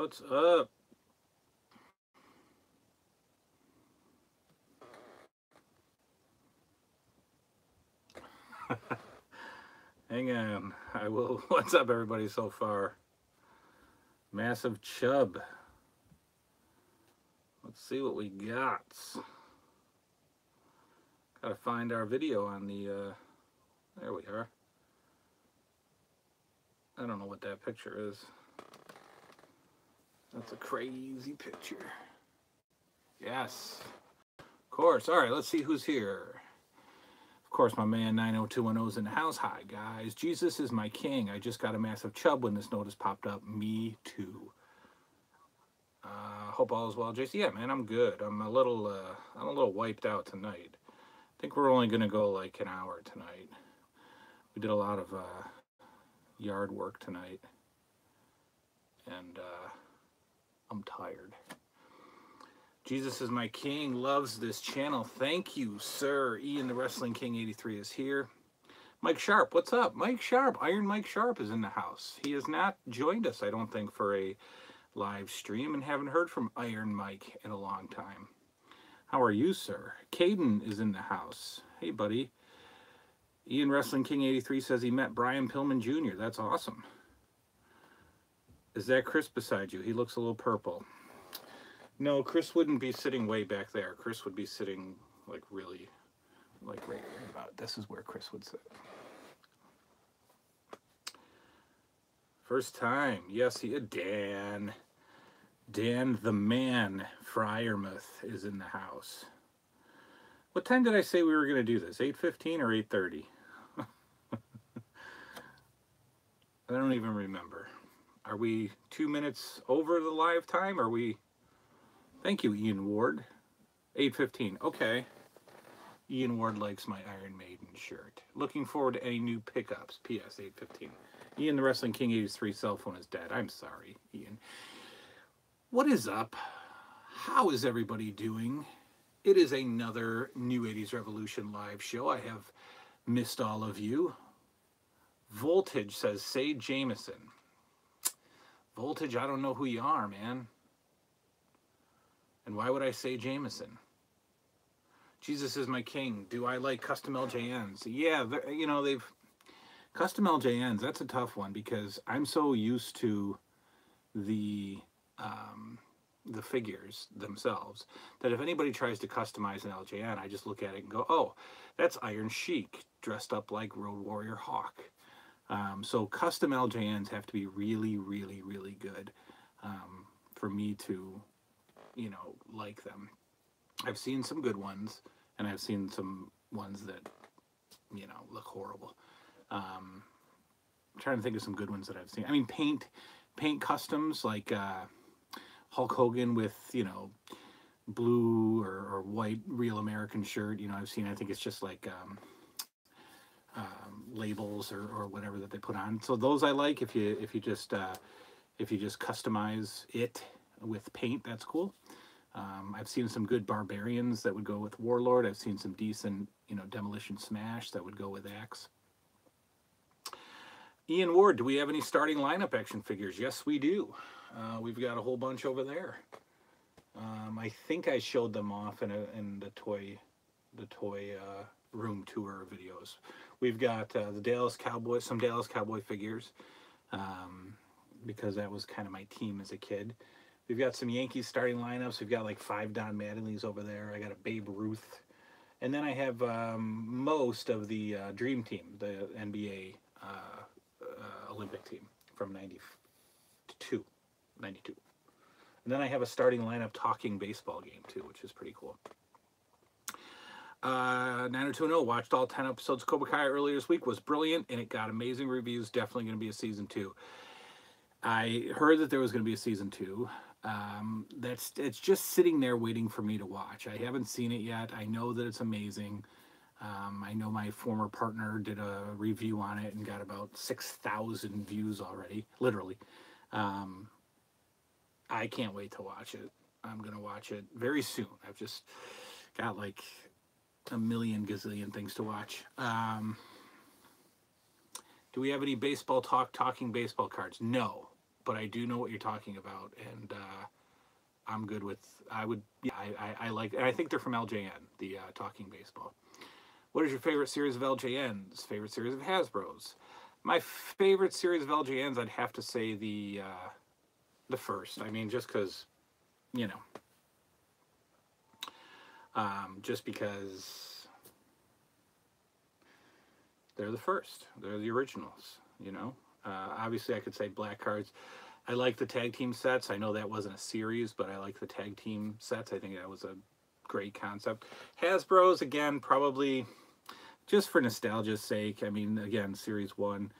What's up? Hang on. I will. What's up, everybody, so far? Massive Chub. Let's see what we got. Gotta find our video on the. There we are. I don't know what that picture is. That's a crazy picture. Yes. Of course. All right, let's see who's here. Of course, my man 90210 is in the house. Hi, guys. Jesus is my king. I just got a massive chub when this notice popped up. Me too. Hope all is well, JC. Yeah, man, I'm good. I'm a little wiped out tonight. I think we're only gonna go like an hour tonight. We did a lot of yard work tonight, and I'm tired. Jesus is my king. Loves this channel. Thank you, sir. Ian the Wrestling King 83 is here. Mike Sharp, what's up? Mike Sharp, Iron Mike Sharp is in the house. He has not joined us, I don't think, for a live stream, and haven't heard from Iron Mike in a long time. How are you, sir? Caden is in the house. Hey, buddy. Ian Wrestling King 83 says he met Brian Pillman Jr. That's awesome. Is that Chris beside you? He looks a little purple. No, Chris wouldn't be sitting way back there. Chris would be sitting like really, like right about. This is where Chris would sit. First time. Yes, he is. Dan. Dan the man Fryermuth is in the house. What time did I say we were going to do this? 8:15 or 8:30? I don't even remember. Are we 2 minutes over the live time? Are we... Thank you, Ian Ward. 8:15. Okay. Ian Ward likes my Iron Maiden shirt. Looking forward to any new pickups. P.S. 8:15. Ian the Wrestling King 83 cell phone is dead. I'm sorry, Ian. What is up? How is everybody doing? It is another New 80s Revolution live show. I have missed all of you. Voltage says, say Jameson. Voltage, I don't know who you are, man. And why would I say Jameson? Jesus is my king. Do I like custom LJNs? Yeah, you know, they've... Custom LJNs, that's a tough one because I'm so used to the figures themselves that if anybody tries to customize an LJN, I just look at it and go, oh, that's Iron Sheik dressed up like Road Warrior Hawk. So custom LJNs have to be really, really, really good for me to, you know, like them. I've seen some good ones, and I've seen some ones that, you know, look horrible. I'm trying to think of some good ones that I've seen. I mean, paint customs like Hulk Hogan with, you know, blue or white Real American shirt. You know, I've seen. I think it's just like labels or whatever that they put on. So those I like. If you just customize it with paint, that's cool. I've seen some good barbarians that would go with Warlord. I've seen some decent, you know, Demolition Smash that would go with Axe. Ian Ward, do we have any starting lineup action figures? Yes, we do. We've got a whole bunch over there. I think I showed them off in the toy room tour videos. We've got the Dallas Cowboys, some Dallas Cowboy figures, because that was kind of my team as a kid. We've got some Yankees starting lineups. We've got like 5 Don Mattingly's over there. I got a Babe Ruth. And then I have most of the Dream Team, the NBA Olympic team from 92. And then I have a starting lineup talking baseball game too, which is pretty cool. 90210 watched all 10 episodes of Cobra Kai earlier this week. Was brilliant, and it got amazing reviews. Definitely going to be a season 2. I heard that there was going to be a season 2. It's just sitting there waiting for me to watch. I haven't seen it yet. I know that it's amazing. I know my former partner did a review on it and got about 6,000 views already, literally. I can't wait to watch it. I'm going to watch it very soon. I've just got like a million gazillion things to watch. Do we have any baseball talking baseball cards? No, but I do know what you're talking about, and I'm good with. I would. Yeah, I like. And I think they're from LJN, the Talking Baseball. What is your favorite series of LJNs? Favorite series of Hasbro's? My favorite series of LJNs, I'd have to say the first. I mean, just because, you know, just because they're the first. They're the originals. You know. Obviously, I could say Black Cards. I like the tag team sets. I know that wasn't a series, but I like the tag team sets. I think that was a great concept. Hasbro's, again, probably just for nostalgia's sake. I mean, again, Series 1,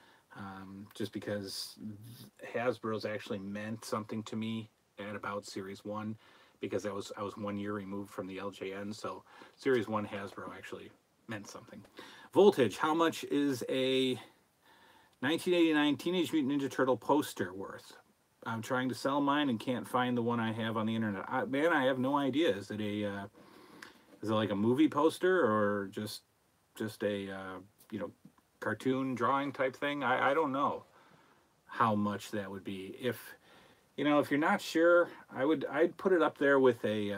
just because Hasbro's actually meant something to me at about Series 1, because I was 1 year removed from the LJN, so Series 1 Hasbro actually meant something. Voltage, how much is a 1989 Teenage Mutant Ninja Turtle poster worth? I'm trying to sell mine and can't find the one I have on the internet. Man, I have no idea. Is it like a movie poster or just a you know, cartoon drawing type thing? I don't know how much that would be. If you know, if you're not sure, I'd put it up there with a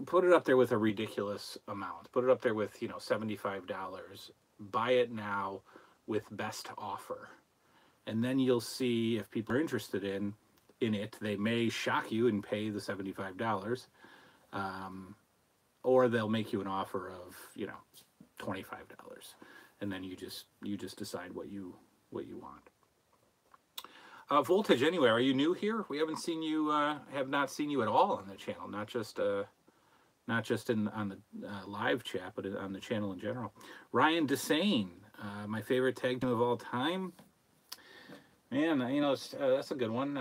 put it up there with a ridiculous amount. Put it up there with, you know, $75. Buy it now with best offer. And then you'll see if people are interested in it. They may shock you and pay the $75, or they'll make you an offer of, you know, $25, and then you just decide what you want. Voltage, anyway, are you new here? We haven't seen you, have not seen you at all on the channel, not just on the live chat, but on the channel in general. Ryan Desane, my favorite tag team of all time. Man, you know, that's a good one.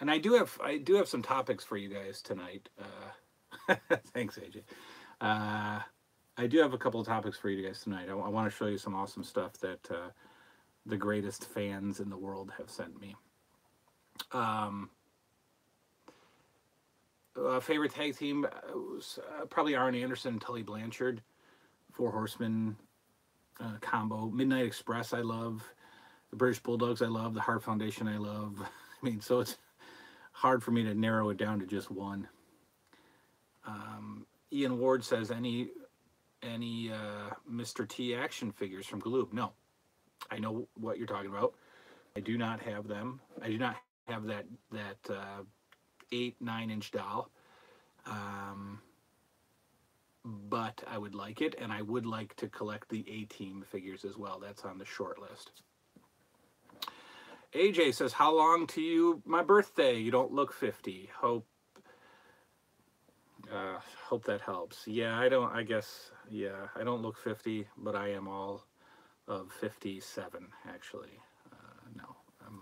And I do have some topics for you guys tonight. Thanks, AJ. I do have a couple of topics for you guys tonight. I want to show you some awesome stuff that the greatest fans in the world have sent me. Favorite tag team was probably Arn Anderson and Tully Blanchard. Four Horsemen combo. Midnight Express I love. The British Bulldogs I love. The Heart Foundation I love. I mean, so it's hard for me to narrow it down to just one. Ian Ward says, any Mr. T action figures from Galoob? No. I know what you're talking about. I do not have them. I do not have that 8-9-inch doll. But I would like it, and I would like to collect the A-Team figures as well. That's on the short list. AJ says, how long to you? My birthday. You don't look 50. Hope that helps. Yeah, I don't look 50, but I am all of 57, actually. No, I'm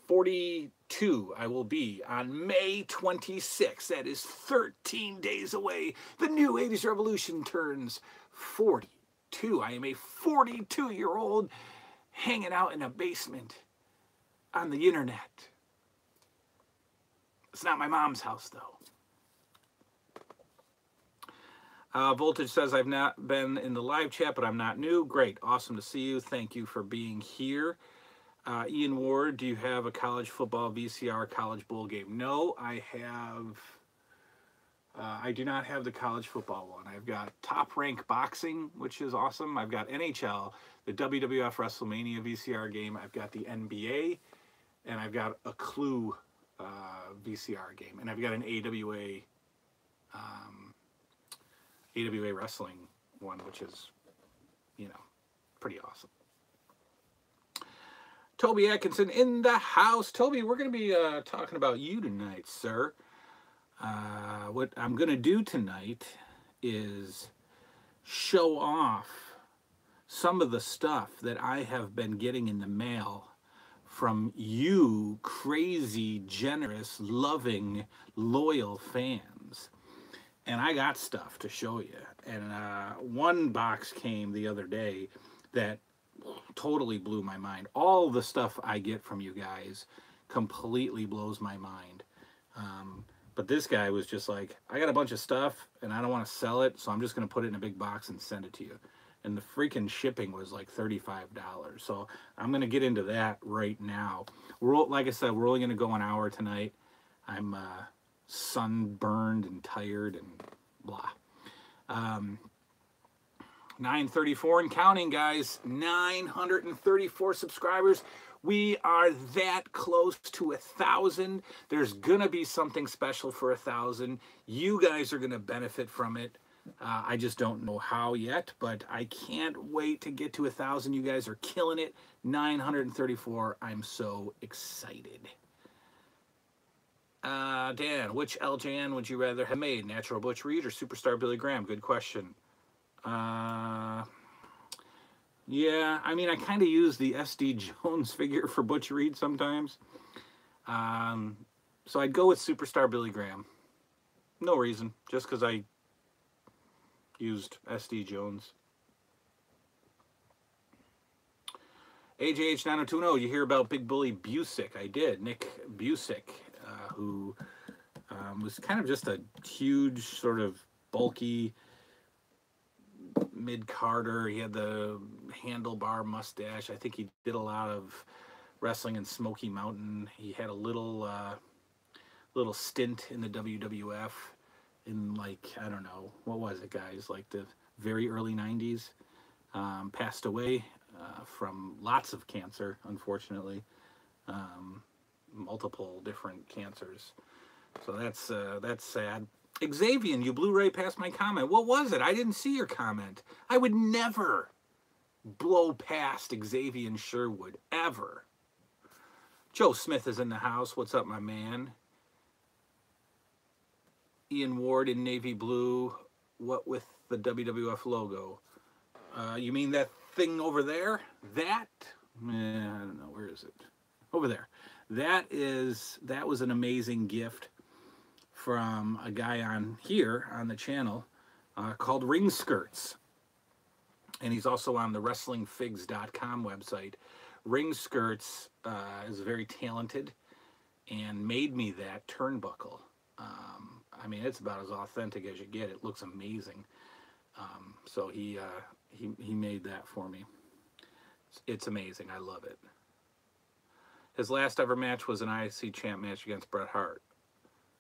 42. I will be on May 26th. That is 13 days away. The new 80s revolution turns 42. I am a 42-year-old hanging out in a basement on the internet. It's not my mom's house, though. Voltage says, I've not been in the live chat, but I'm not new. Great. Awesome to see you. Thank you for being here. Ian Ward, do you have a college football VCR college bowl game? No, I have. I do not have the college football one. I've got Top Rank Boxing, which is awesome. I've got NHL, the WWF WrestleMania VCR game. I've got the NBA, and I've got a Clue VCR game, and I've got an AWA wrestling one, which is, you know, pretty awesome. Toby Atkinson in the house. Toby, we're going to be talking about you tonight, sir. What I'm going to do tonight is show off some of the stuff that I have been getting in the mail from you crazy, generous, loving, loyal fans. And I got stuff to show you. And one box came the other day that totally blew my mind. All the stuff I get from you guys completely blows my mind. But this guy was just like, I got a bunch of stuff and I don't want to sell it, so I'm just going to put it in a big box and send it to you. and the freaking shipping was like $35. So I'm gonna get into that right now. Like I said, we're only gonna go an hour tonight. I'm sunburned and tired and blah. 934 and counting, guys. 934 subscribers. We are that close to 1,000. There's gonna be something special for 1,000. You guys are gonna benefit from it. I just don't know how yet, but I can't wait to get to 1,000. You guys are killing it. 934. I'm so excited. Dan, which LJN would you rather have made? Natural Butch Reed or Superstar Billy Graham? Good question. Yeah, I mean, I kind of use the SD Jones figure for Butch Reed sometimes. So I'd go with Superstar Billy Graham. No reason, just because I used SD Jones. AJH9020, you hear about Big Bully Busick? I did. Nick Busick, who was kind of just a huge, sort of bulky mid-carder. He had the handlebar mustache. I think he did a lot of wrestling in Smoky Mountain. He had a little stint in the WWF in, like, I don't know, what was it, guys? Like the very early 90s. Passed away from lots of cancer, unfortunately. Multiple different cancers. So that's sad. Xavier, you blew right past my comment. What was it? I didn't see your comment. I would never blow past Xavier Sherwood, ever. Joe Smith is in the house. What's up, my man? Ian Ward in navy blue. What with the WWF logo? You mean that thing over there? That? I don't know. Where is it? Over there. That was an amazing gift from a guy on here on the channel called Ring Skirts. And he's also on the WrestlingFigs.com website. Ring Skirts is very talented and made me that turnbuckle. I mean, it's about as authentic as you get. It looks amazing. So he made that for me. It's amazing. I love it. His last ever match was an IC champ match against Bret Hart.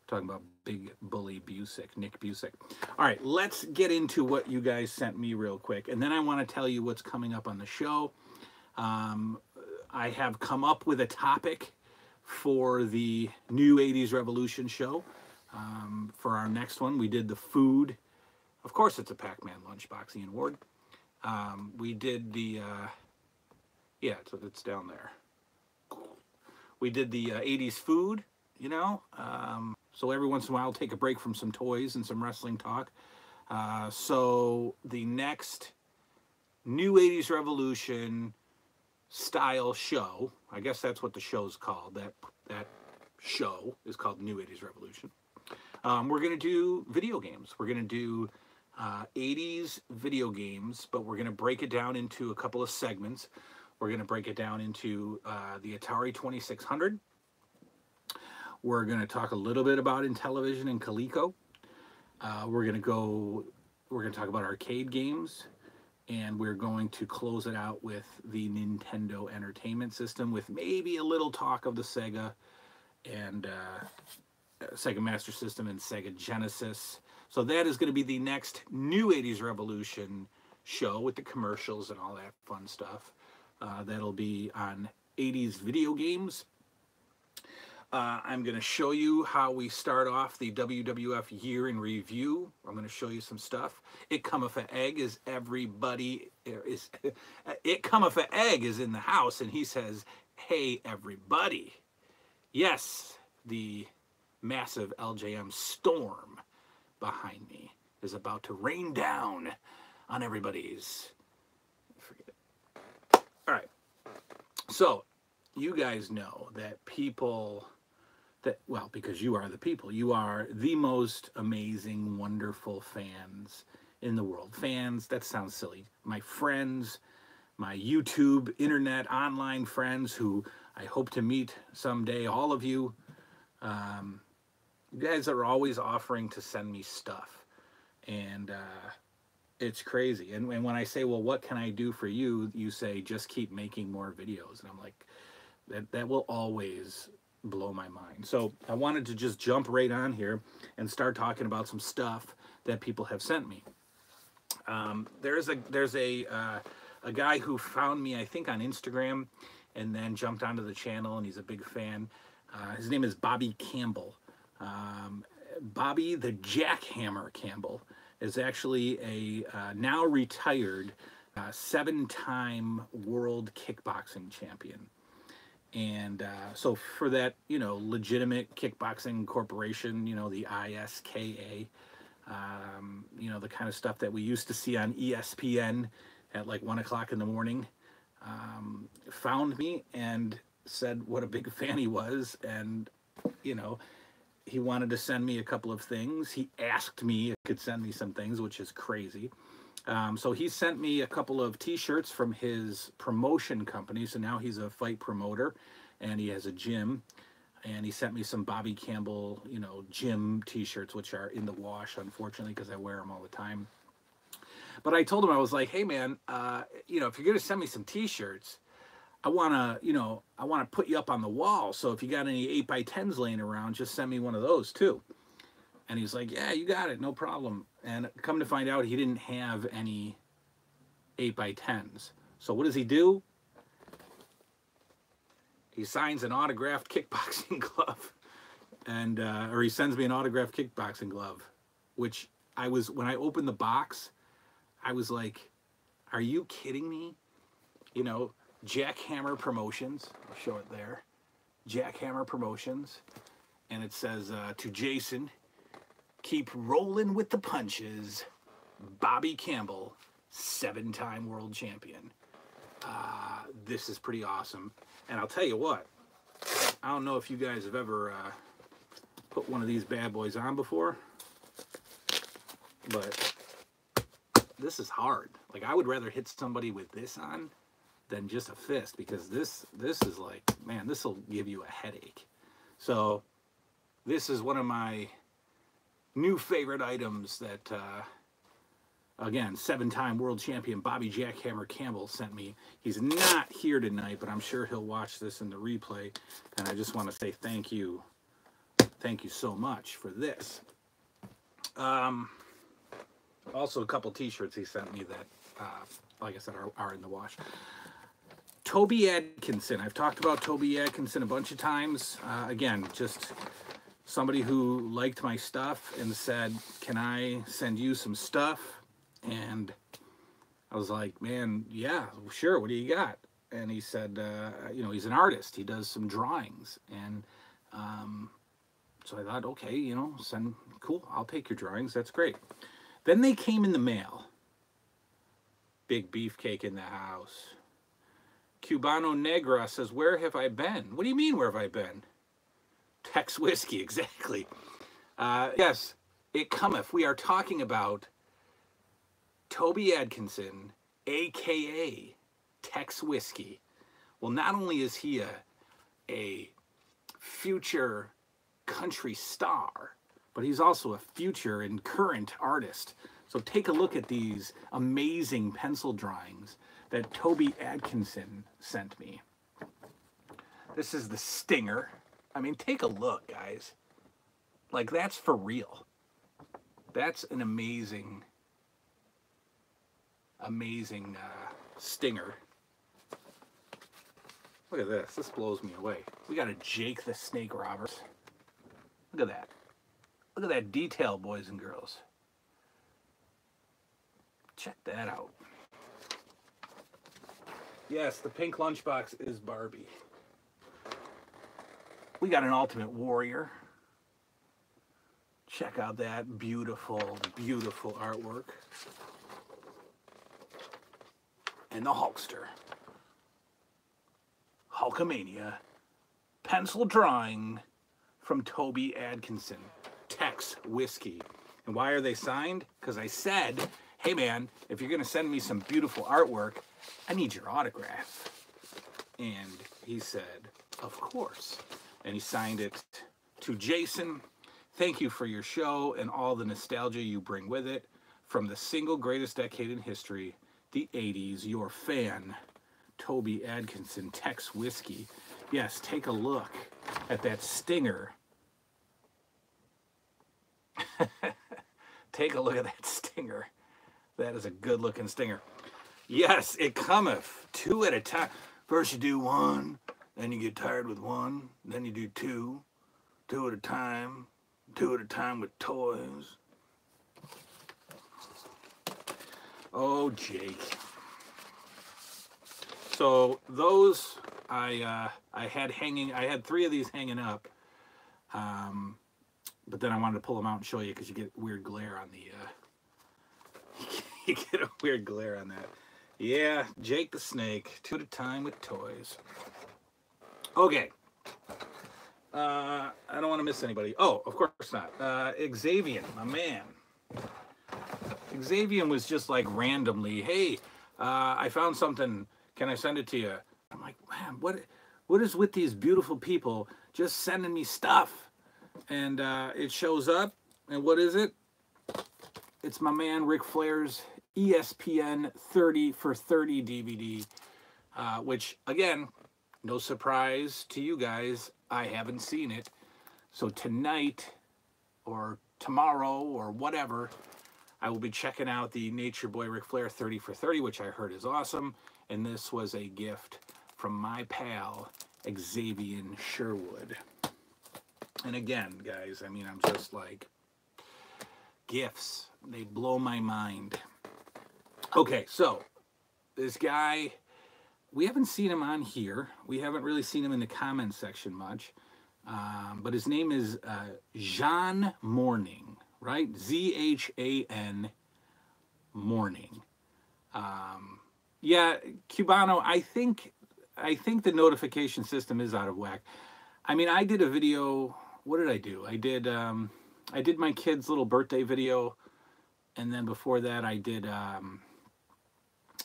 Talking about Big Bully Busick, Nick Busick. All right, let's get into what you guys sent me real quick. And then I want to tell you what's coming up on the show. I have come up with a topic for the new 80s Revolution show. For our next one, we did the food. Of course, it's a Pac-Man lunchbox, Ian Ward. We did the, yeah, so it's down there. We did the 80s food, you know. So every once in a while, I'll take a break from some toys and some wrestling talk. So the next new 80s Revolution style show, I guess that's what the show's called. That show is called New 80s Revolution. We're going to do video games. We're going to do 80s video games, but we're going to break it down into a couple of segments. We're going to break it down into the Atari 2600. We're going to talk a little bit about Intellivision and Coleco. We're going to talk about arcade games, and we're going to close it out with the Nintendo Entertainment System, with maybe a little talk of the Sega and Sega Master System and Sega Genesis. So that is going to be the next new 80s Revolution show with the commercials and all that fun stuff. That'll be on 80s video games. I'm going to show you how we start off the WWF year in review. I'm going to show you some stuff. It cometh a egg is everybody is. It cometh a egg is in the house, and he says, "Hey everybody!" Yes, the massive LJM storm behind me is about to rain down on everybody's. Forget it. All right. So you guys know that people. Well, because you are the people. You are the most amazing, wonderful fans in the world. Fans, that sounds silly. My friends, my YouTube, internet, online friends who I hope to meet someday, all of you. You guys are always offering to send me stuff. And It's crazy. And when I say, well, what can I do for you? You say, just keep making more videos. And I'm like, that will always blow my mind. So I wanted to just jump right on here and start talking about some stuff that people have sent me. There's a guy who found me, I think, on Instagram, and then jumped onto the channel, and he's a big fan. His name is Bobby Campbell. Bobby the Jackhammer Campbell is actually a now retired 7-time world kickboxing champion. And so for that, legitimate kickboxing corporation, the ISKA, the kind of stuff that we used to see on ESPN at like 1 o'clock in the morning, found me and said what a big fan he was. And, he wanted to send me a couple of things. He asked me if he could send me some things, which is crazy. So he sent me a couple of t-shirts from his promotion company. So now he's a fight promoter and he has a gym. And he sent me some Bobby Campbell, gym t-shirts, which are in the wash, unfortunately, because I wear them all the time. But I told him, I was like, hey, man, if you're going to send me some t-shirts, I want to put you up on the wall. So if you got any 8x10s laying around, just send me one of those too. And he's like, yeah, you got it. No problem. And come to find out, he didn't have any 8x10s. So what does he do? He signs an autographed kickboxing glove, and or he sends me an autographed kickboxing glove, which when I opened the box, I was like, are you kidding me? Jackhammer Promotions. I'll show it there. Jackhammer Promotions. And it says, to Jason, keep rolling with the punches. Bobby Campbell, 7-time world champion. This is pretty awesome. And I'll tell you what, I don't know if you guys have ever put one of these bad boys on before, but this is hard. Like, I would rather hit somebody with this on than just a fist, because this is like, man, this will give you a headache. So this is one of my new favorite items that, again, 7-time world champion Bobby Jackhammer Campbell sent me. He's not here tonight, but I'm sure he'll watch this in the replay. And I just want to say thank you. Thank you so much for this. Also, a couple t-shirts he sent me that, like I said, are in the wash. Toby Atkinson. I've talked about Toby Atkinson a bunch of times. Again, just somebody who liked my stuff and said, can I send you some stuff? And I was like, man, yeah, sure. What do you got? And he said, he's an artist. He does some drawings. And so I thought, okay, cool. I'll take your drawings. That's great. Then they came in the mail. Big beefcake in the house. Cubano Negra says, where have I been? What do you mean, where have I been? Tex Whiskey, exactly. Yes, it cometh. We are talking about Toby Atkinson, a.k.a. Tex Whiskey. Well, not only is he a future country star, but he's also a future and current artist. So take a look at these amazing pencil drawings that Toby Atkinson sent me. This is the Stinger. I mean, take a look, guys. Like, that's for real. That's an amazing Stinger. Look at this. This blows me away. We got a Jake the Snake Roberts. Look at that. Look at that detail, boys and girls. Check that out. Yes, the pink lunchbox is Barbie. We got an Ultimate Warrior. Check out that beautiful, beautiful artwork. And the Hulkster. Hulkamania. Pencil drawing from Toby Atkinson. Tex Whiskey. And why are they signed? Because I said, hey man, if you're going to send me some beautiful artwork, I need your autograph. And he said, of course. And he signed it to Jason. Thank you for your show and all the nostalgia you bring with it. from the single greatest decade in history, the 80s, your fan, Toby Atkinson, Tex Whiskey. Yes, take a look at that stinger. Take a look at that stinger. That is a good looking stinger. Yes, it cometh 2 at a time. First you do 1, then you get tired with 1, then you do 2, 2 at a time, 2 at a time with toys. Oh, Jake. So those I had hanging. I had 3 of these hanging up, but then I wanted to pull them out and show you because you get weird glare on the. You get a weird glare on that. Yeah, Jake the Snake, 2 at a time with toys. Okay. I don't want to miss anybody. Oh, of course not. Xavier, my man. Xavier was just like randomly, hey, I found something. Can I send it to you? I'm like, man, what is with these beautiful people just sending me stuff? And it shows up, and what is it? It's my man Ric Flair's ESPN 30 for 30 DVD, which, again, no surprise to you guys, I haven't seen it. So tonight or tomorrow or whatever, I will be checking out the Nature Boy Ric Flair 30 for 30, which I heard is awesome. And this was a gift from my pal, Xavier Sherwood. And again, guys, I mean, I'm just like, gifts, they blow my mind. Okay, so this guy, we haven't seen him on here. We haven't really seen him in the comments section much. But his name is Zhan Morning, right? Z-H-A-N Morning. Yeah, Cubano, I think the notification system is out of whack. I mean, I did a video. What did I do? I did my kid's little birthday video, and then before that, I did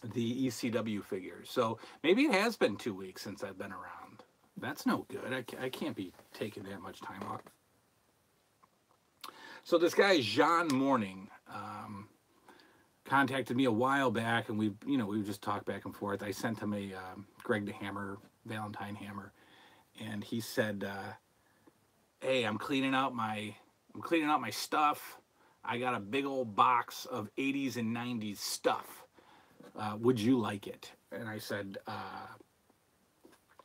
the ECW figures. So maybe it has been 2 weeks since I've been around. That's no good. I can't be taking that much time off. So this guy Zhan Morning contacted me a while back, and we just talked back and forth. I sent him a Greg the Hammer Valentine hammer, and he said, "Hey, I'm cleaning out my stuff. I got a big old box of 80s and 90s stuff. Would you like it?" And I said,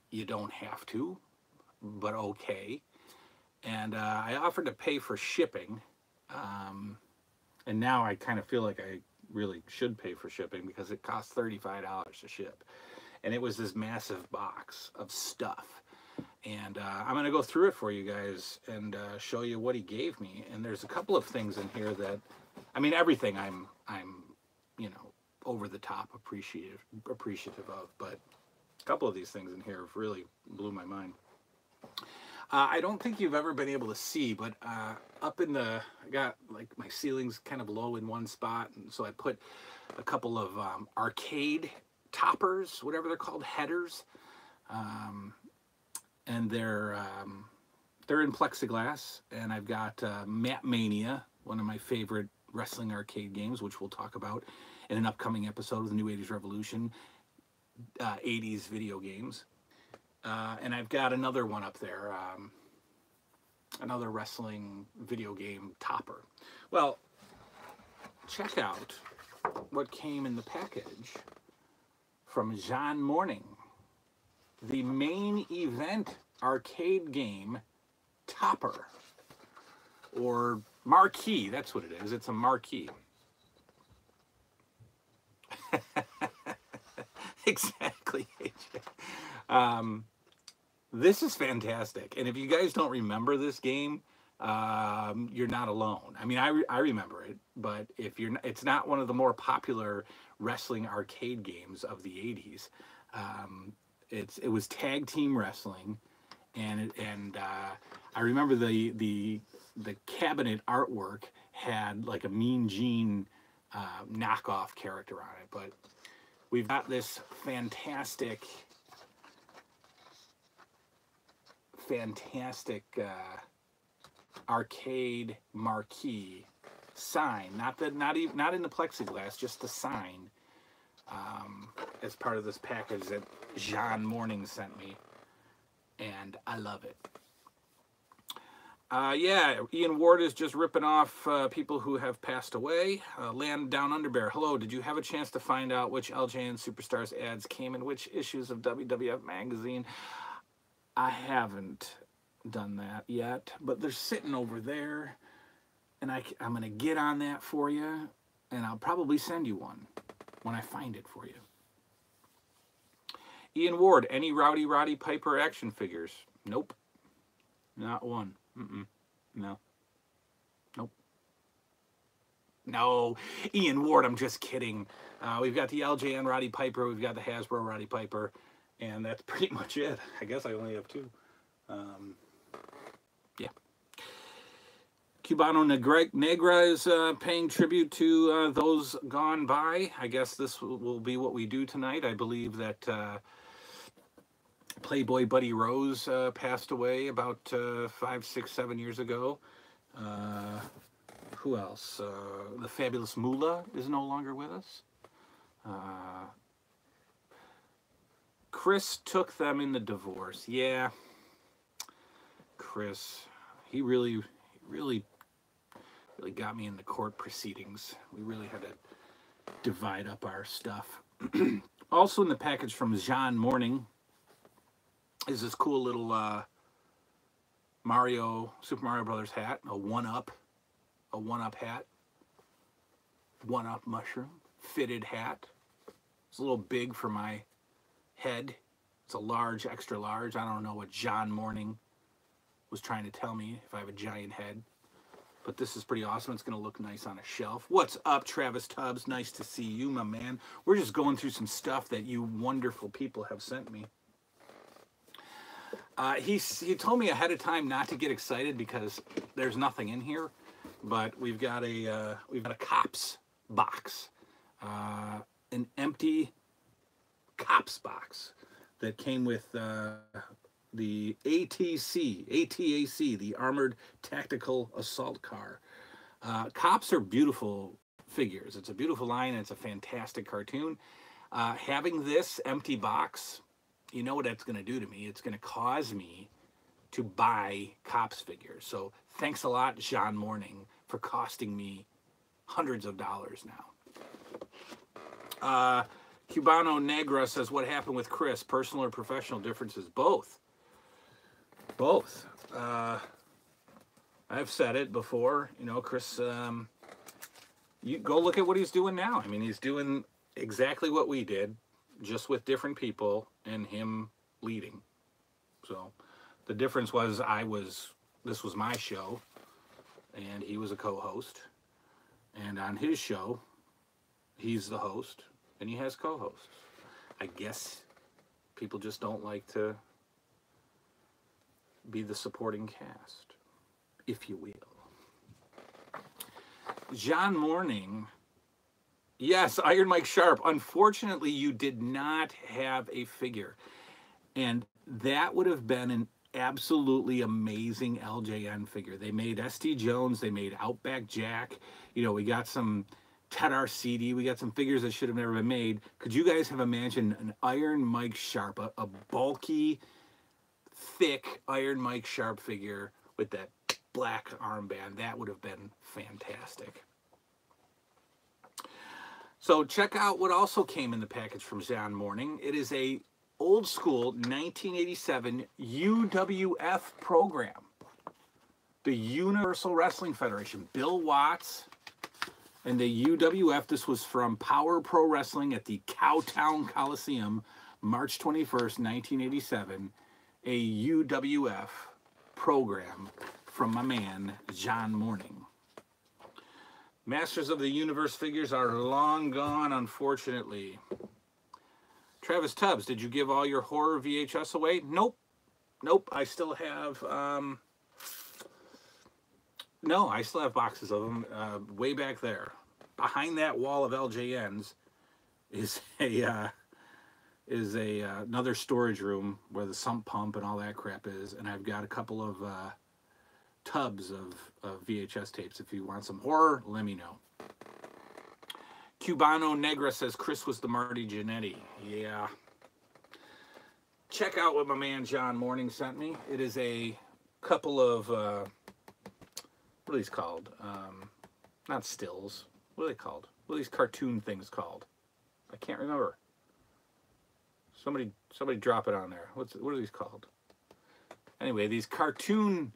"You don't have to, but okay." And I offered to pay for shipping. And now I kind of feel like I really should pay for shipping because it costs $35 to ship. And it was this massive box of stuff. And I'm going to go through it for you guys and show you what he gave me. And there's a couple of things in here that, I mean, everything I'm over the top appreciative of, but a couple of these things in here have really blew my mind. I don't think you've ever been able to see, but up in I got like my ceiling's kind of low in one spot, and so I put a couple of arcade toppers, whatever they're called, headers, and they're in plexiglass. And I've got Map Mania, one of my favorite wrestling arcade games, which we'll talk about in an upcoming episode of the New 80s Revolution, 80s video games. And I've got another one up there, another wrestling video game topper. Well, check out what came in the package from Zhan Morning. The main event arcade game topper, or marquee. That's what it is. It's a marquee. Exactly. This is fantastic, and if you guys don't remember this game, you're not alone. I mean, I remember it, but if you're, it's not one of the more popular wrestling arcade games of the 80s. It was tag team wrestling, and I remember the cabinet artwork had like a Mean Gene knockoff character on it, but we've got this fantastic arcade marquee sign, not even not in the plexiglass, just the sign, as part of this package that John Morning sent me, and I love it. Yeah, Ian Ward is just ripping off people who have passed away. Land Down Under Bear, hello, did you have a chance to find out which LJN Superstars ads came in which issues of WWF magazine? I haven't done that yet, but they're sitting over there, and I'm going to get on that for you, and I'll probably send you one when I find it for you. Ian Ward, any Roddy Piper action figures? Nope. Not one. No. Nope. No. Ian Ward, I'm just kidding. We've got the LJN Roddy Piper, we've got the Hasbro Roddy Piper, and that's pretty much it. I guess I only have two. Yeah. Cubano Negra is paying tribute to those gone by. I guess this will be what we do tonight. I believe that Playboy Buddy Rose passed away about 5, 6, 7 years ago. Who else? The Fabulous Moolah is no longer with us. Chris took them in the divorce. Yeah. Chris, he really got me in the court proceedings. We really had to divide up our stuff. Also in the package from John Morning is this cool little Super Mario Brothers hat, a one-up hat, one-up mushroom, fitted hat. It's a little big for my head. It's a large, extra large. I don't know what John Morning was trying to tell me if I have a giant head. But this is pretty awesome. It's going to look nice on a shelf. What's up, Travis Tubbs? Nice to see you, my man. We're just going through some stuff that you wonderful people have sent me. He told me ahead of time not to get excited because there's nothing in here. But we've got a Cops box, an empty Cops box that came with the ATAC, the Armored Tactical Assault Car. Cops are beautiful figures. It's a beautiful line, and it's a fantastic cartoon. Having this empty box, you know what that's going to do to me? It's going to cause me to buy Cops figures. So thanks a lot, John Morning, for costing me hundreds of dollars now. Cubano Negra says, what happened with Chris? Personal or professional differences? Both. Both. I've said it before. You know, Chris, you go look at what he's doing now. I mean, he's doing exactly what we did, just with different people and him leading. So the difference was this was my show, and he was a co-host. And on his show, he's the host, and he has co-hosts. I guess people just don't like to be the supporting cast, if you will. John Morning, yes, Iron Mike Sharp. Unfortunately, you did not have a figure, and that would have been an absolutely amazing LJN figure. They made S.T. Jones, they made Outback Jack. You know, we got some Ted Arcidi, we got some figures that should have never been made. Could you guys have imagined an Iron Mike Sharp, a bulky, thick Iron Mike Sharp figure with that black armband? That would have been fantastic. So check out what also came in the package from John Morning. It is a old school 1987 UWF program. The Universal Wrestling Federation. Bill Watts and the UWF. This was from Power Pro Wrestling at the Cowtown Coliseum, March 21st, 1987. A UWF program from my man, John Morning. Masters of the Universe figures are long gone, unfortunately. Travis Tubbs, did you give all your horror VHS away? Nope. Nope, I still have, no, I still have boxes of them way back there. Behind that wall of LJNs is another storage room where the sump pump and all that crap is, and I've got a couple of tubs of VHS tapes. If you want some horror, let me know. Cubano Negra says Chris was the Marty Jannetty. Yeah. Check out what my man John Morning sent me. It is a couple of, what are these called? Not stills. What are they called? What are these cartoon things called? I can't remember. Somebody drop it on there. What are these called? Anyway, these cartoon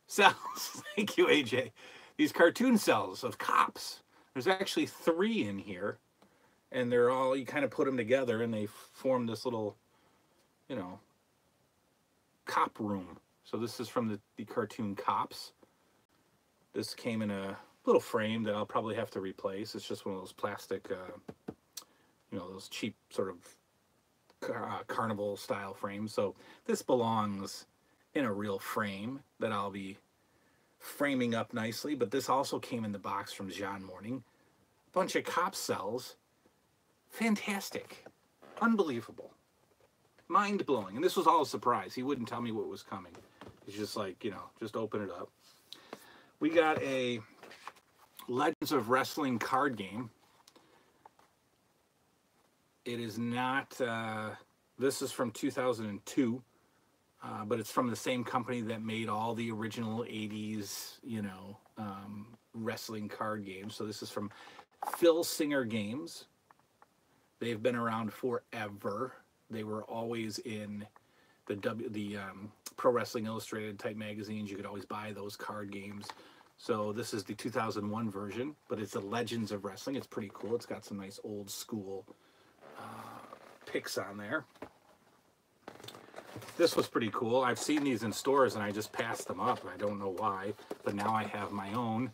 cells. Thank you, AJ. These cartoon cells of cops. There's actually 3 in here, and they're all, you kind of put them together, and they form this little, you know, cop room. So this is from the cartoon Cops. This came in a little frame that I'll probably have to replace. It's just one of those plastic, you know, those cheap sort of carnival style frames. So this belongs in a real frame that I'll be framing up nicely. But this also came in the box from John Morning. A bunch of cop cells. Fantastic. Unbelievable. Mind-blowing. And this was all a surprise. He wouldn't tell me what was coming. He's just like, you know, just open it up. We got a Legends of Wrestling card game. It is not, this is from 2002, but it's from the same company that made all the original 80s, you know, wrestling card games. So this is from Phil Singer Games. They've been around forever. They were always in the Pro Wrestling Illustrated type magazines. You could always buy those card games. So this is the 2001 version, but it's the Legends of Wrestling. It's pretty cool. It's got some nice old school pics on there. This was pretty cool. I've seen these in stores and I just passed them up. I don't know why, but now I have my own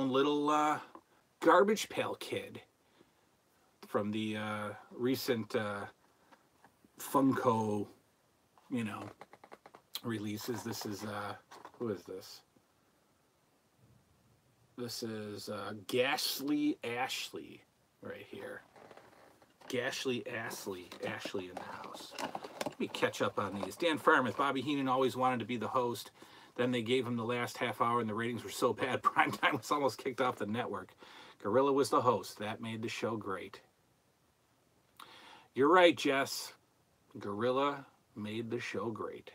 little Garbage Pail Kid from the recent Funko, you know, releases. This is who is this? This is Gashly Ashley right here. Gashly Ashley in the house. Let me catch up on these. Dan Farmouth, Bobby Heenan always wanted to be the host. Then they gave him the last half hour and the ratings were so bad, Primetime was almost kicked off the network. Gorilla was the host. That made the show great. You're right, Jess. Gorilla made the show great.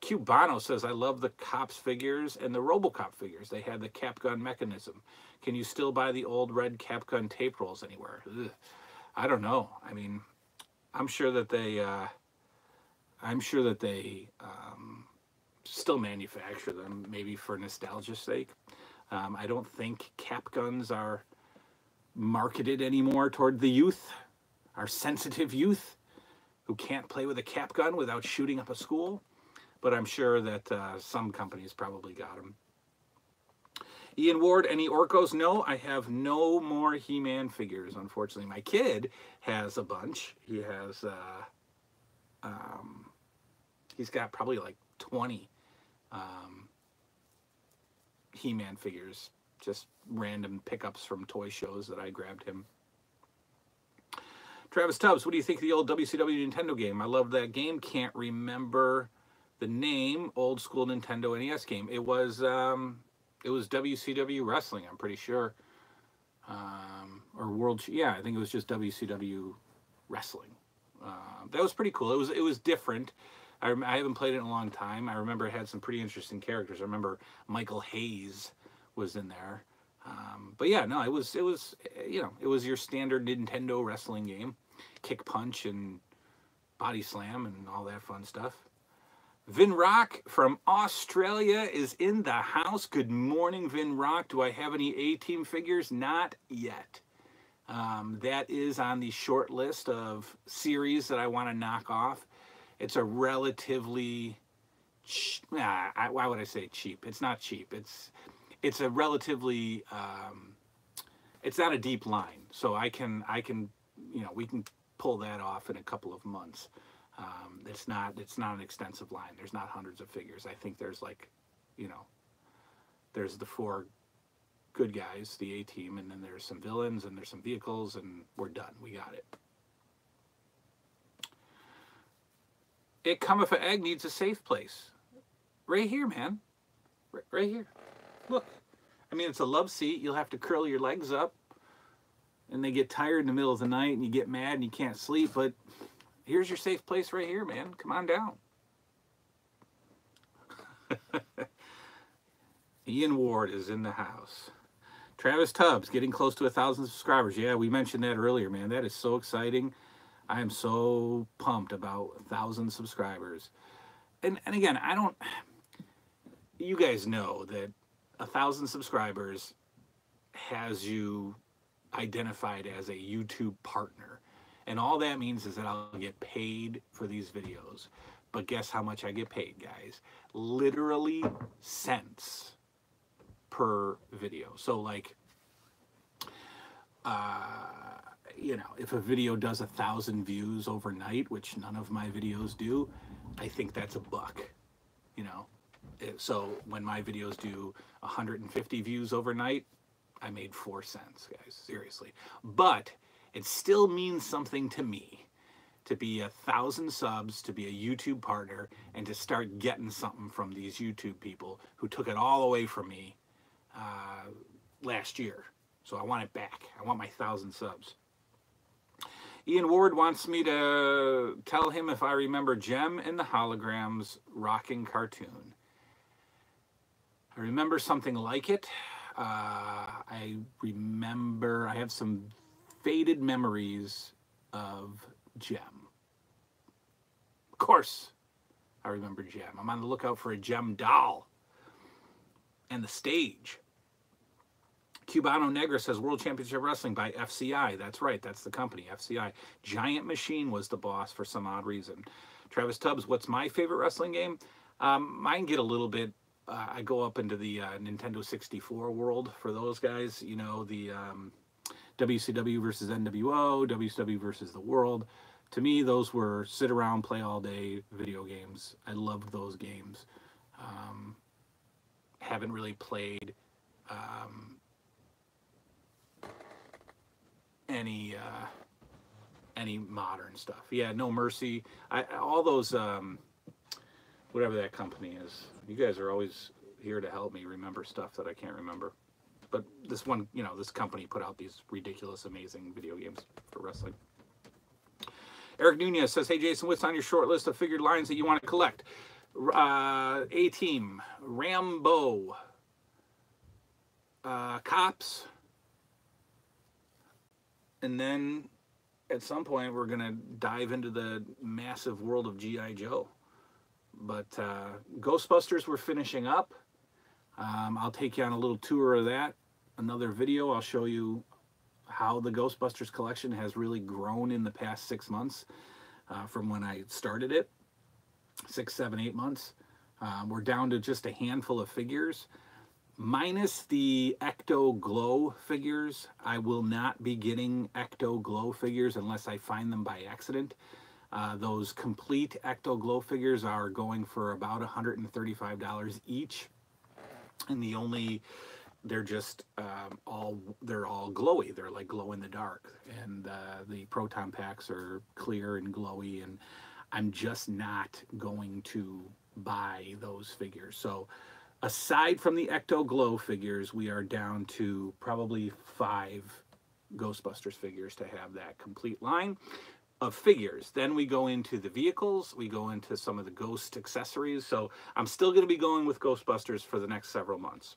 Cubano says, I love the Cops figures and the RoboCop figures. They had the cap gun mechanism. Can you still buy the old red cap gun tape rolls anywhere? Ugh. I don't know. I mean, I'm sure that they still manufacture them, maybe for nostalgia's sake. I don't think cap guns are marketed anymore toward the youth, our sensitive youth, who can't play with a cap gun without shooting up a school. But I'm sure that some companies probably got them. Ian Ward, any Orcos? No, I have no more He-Man figures, unfortunately. My kid has a bunch. He has, he's got probably like 20 He-Man figures, just random pickups from toy shows that I grabbed him. Travis Tubbs, what do you think of the old WCW Nintendo game? I love that game. Can't remember the name. Old school Nintendo NES game. It was WCW Wrestling, I'm pretty sure. Or World, yeah, I think it was just WCW Wrestling. That was pretty cool. It was different. I haven't played it in a long time. I remember it had some pretty interesting characters. I remember Michael Hayes was in there. But yeah, no, it was you know, it was your standard Nintendo wrestling game. Kick, punch, and body slam, and all that fun stuff. Vin Rock from Australia is in the house. Good morning, Vin Rock. Do I have any A-Team figures? Not yet. That is on the short list of series that I want to knock off. It's a relatively, why would I say cheap? It's not cheap. It's a relatively, it's not a deep line. So I can, you know, we can pull that off in a couple of months. It's not an extensive line. There's not hundreds of figures. I think there's like, you know, there's the 4 good guys, the A-Team, and then there's some villains and there's some vehicles, and we're done. We got it. It Cometh a Egg needs a safe place. Right here, man. Right here. Look. I mean, it's a love seat. You'll have to curl your legs up, and they get tired in the middle of the night, and you get mad and you can't sleep. But here's your safe place right here, man. Come on down. Ian Ward is in the house. Travis Tubbs getting close to 1,000 subscribers. Yeah, we mentioned that earlier, man. That is so exciting. I am so pumped about 1,000 subscribers. And again, I don't. You guys know that 1,000 subscribers has you identified as a YouTube partner. And all that means is that I'll get paid for these videos. But guess how much I get paid, guys? Literally cents per video. So like, you know, if a video does 1,000 views overnight, which none of my videos do, I think that's $1, you know. So when my videos do 150 views overnight, I made 4 cents, guys, seriously. But it still means something to me to be 1,000 subs, to be a YouTube partner, and to start getting something from these YouTube people who took it all away from me last year. So I want it back. I want my 1,000 subs. Ian Ward wants me to tell him if I remember Jem and the Holograms rocking cartoon. I remember something like it. I remember, I have some faded memories of Jem. Of course, I remember Jem. I'm on the lookout for a Jem doll. And the stage. Cubano Negra says World Championship Wrestling by FCI. That's right, that's the company, FCI. Giant Machine was the boss for some odd reason. Travis Tubbs, what's my favorite wrestling game? Mine get a little bit, I go up into the Nintendo 64 world for those guys. You know, the WCW versus NWO, WCW versus the World. To me, those were sit around, play all day video games. I loved those games. Haven't really played any modern stuff. Yeah, No Mercy. All those whatever that company is. You guys are always here to help me remember stuff that I can't remember. But this one, you know, this company put out these ridiculous, amazing video games for wrestling. Eric Nunez says, hey, Jason, what's on your short list of figured lines that you want to collect? A-Team, Rambo, Cops, and then at some point we're going to dive into the massive world of G.I. Joe. But Ghostbusters we're finishing up. I'll take you on a little tour of that. Another video, I'll show you how the Ghostbusters collection has really grown in the past 6 months from when I started it. 6, 7, 8 months. We're down to just a handful of figures. Minus the Ecto Glow figures. I will not be getting Ecto Glow figures unless I find them by accident. Those complete Ecto Glow figures are going for about $135 each. And they're just they're all glowy. They're like glow in the dark. And the proton packs are clear and glowy. And I'm just not going to buy those figures. So aside from the Ecto Glow figures, we are down to probably 5 Ghostbusters figures to have that complete line of figures. Then we go into the vehicles, we go into some of the Ghost accessories. So I'm still going to be going with Ghostbusters for the next several months.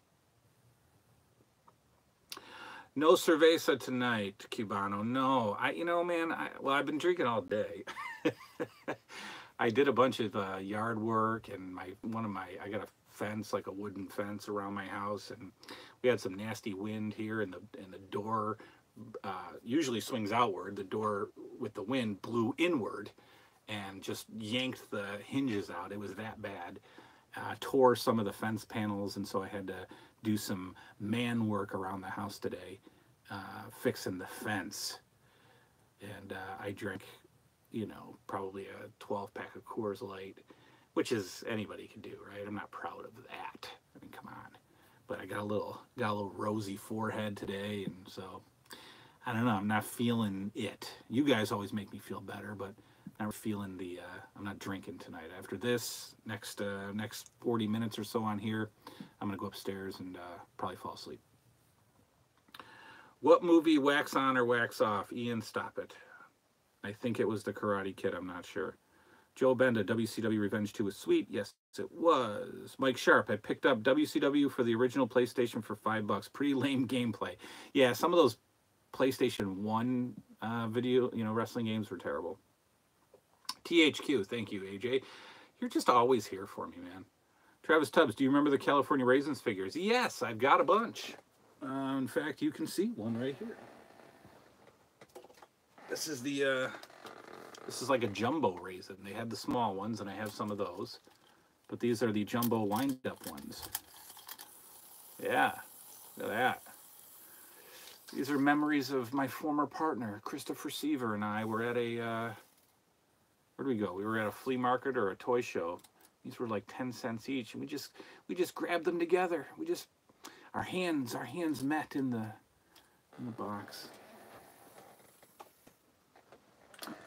No cerveza tonight, Cubano. No, you know, man, I've been drinking all day. I did a bunch of yard work, and I got a fence, like a wooden fence around my house, and we had some nasty wind here, and the door usually swings outward. The door with the wind blew inward and just yanked the hinges out. It was that bad. Tore some of the fence panels, and so I had to do some man work around the house today, fixing the fence. And I drank, you know, probably a 12-pack of Coors Light, which is anybody can do, right? I'm not proud of that. I mean, come on. But I got a little rosy forehead today, and so I don't know. I'm not feeling it. You guys always make me feel better, but I'm feeling the, I'm not drinking tonight. After this, next 40 minutes or so on here, I'm going to go upstairs and probably fall asleep. What movie, wax on or wax off? Ian, stop it. I think it was The Karate Kid. I'm not sure. Joe Benda, WCW Revenge 2 was sweet. Yes, it was. Mike Sharp, I picked up WCW for the original PlayStation for $5. Pretty lame gameplay. Yeah, some of those PlayStation 1 video, wrestling games were terrible. THQ, thank you, AJ. You're just always here for me, man. Travis Tubbs, do you remember the California Raisins figures? Yes, I've got a bunch. In fact, you can see one right here. This is the, this is like a jumbo raisin. They had the small ones, and I have some of those. But these are the jumbo wind-up ones. Yeah, look at that. These are memories of my former partner, Christopher Seaver, and I were at a, where did we go? We were at a flea market or a toy show. These were like 10 cents each, and we just grabbed them together. Our hands met in the box.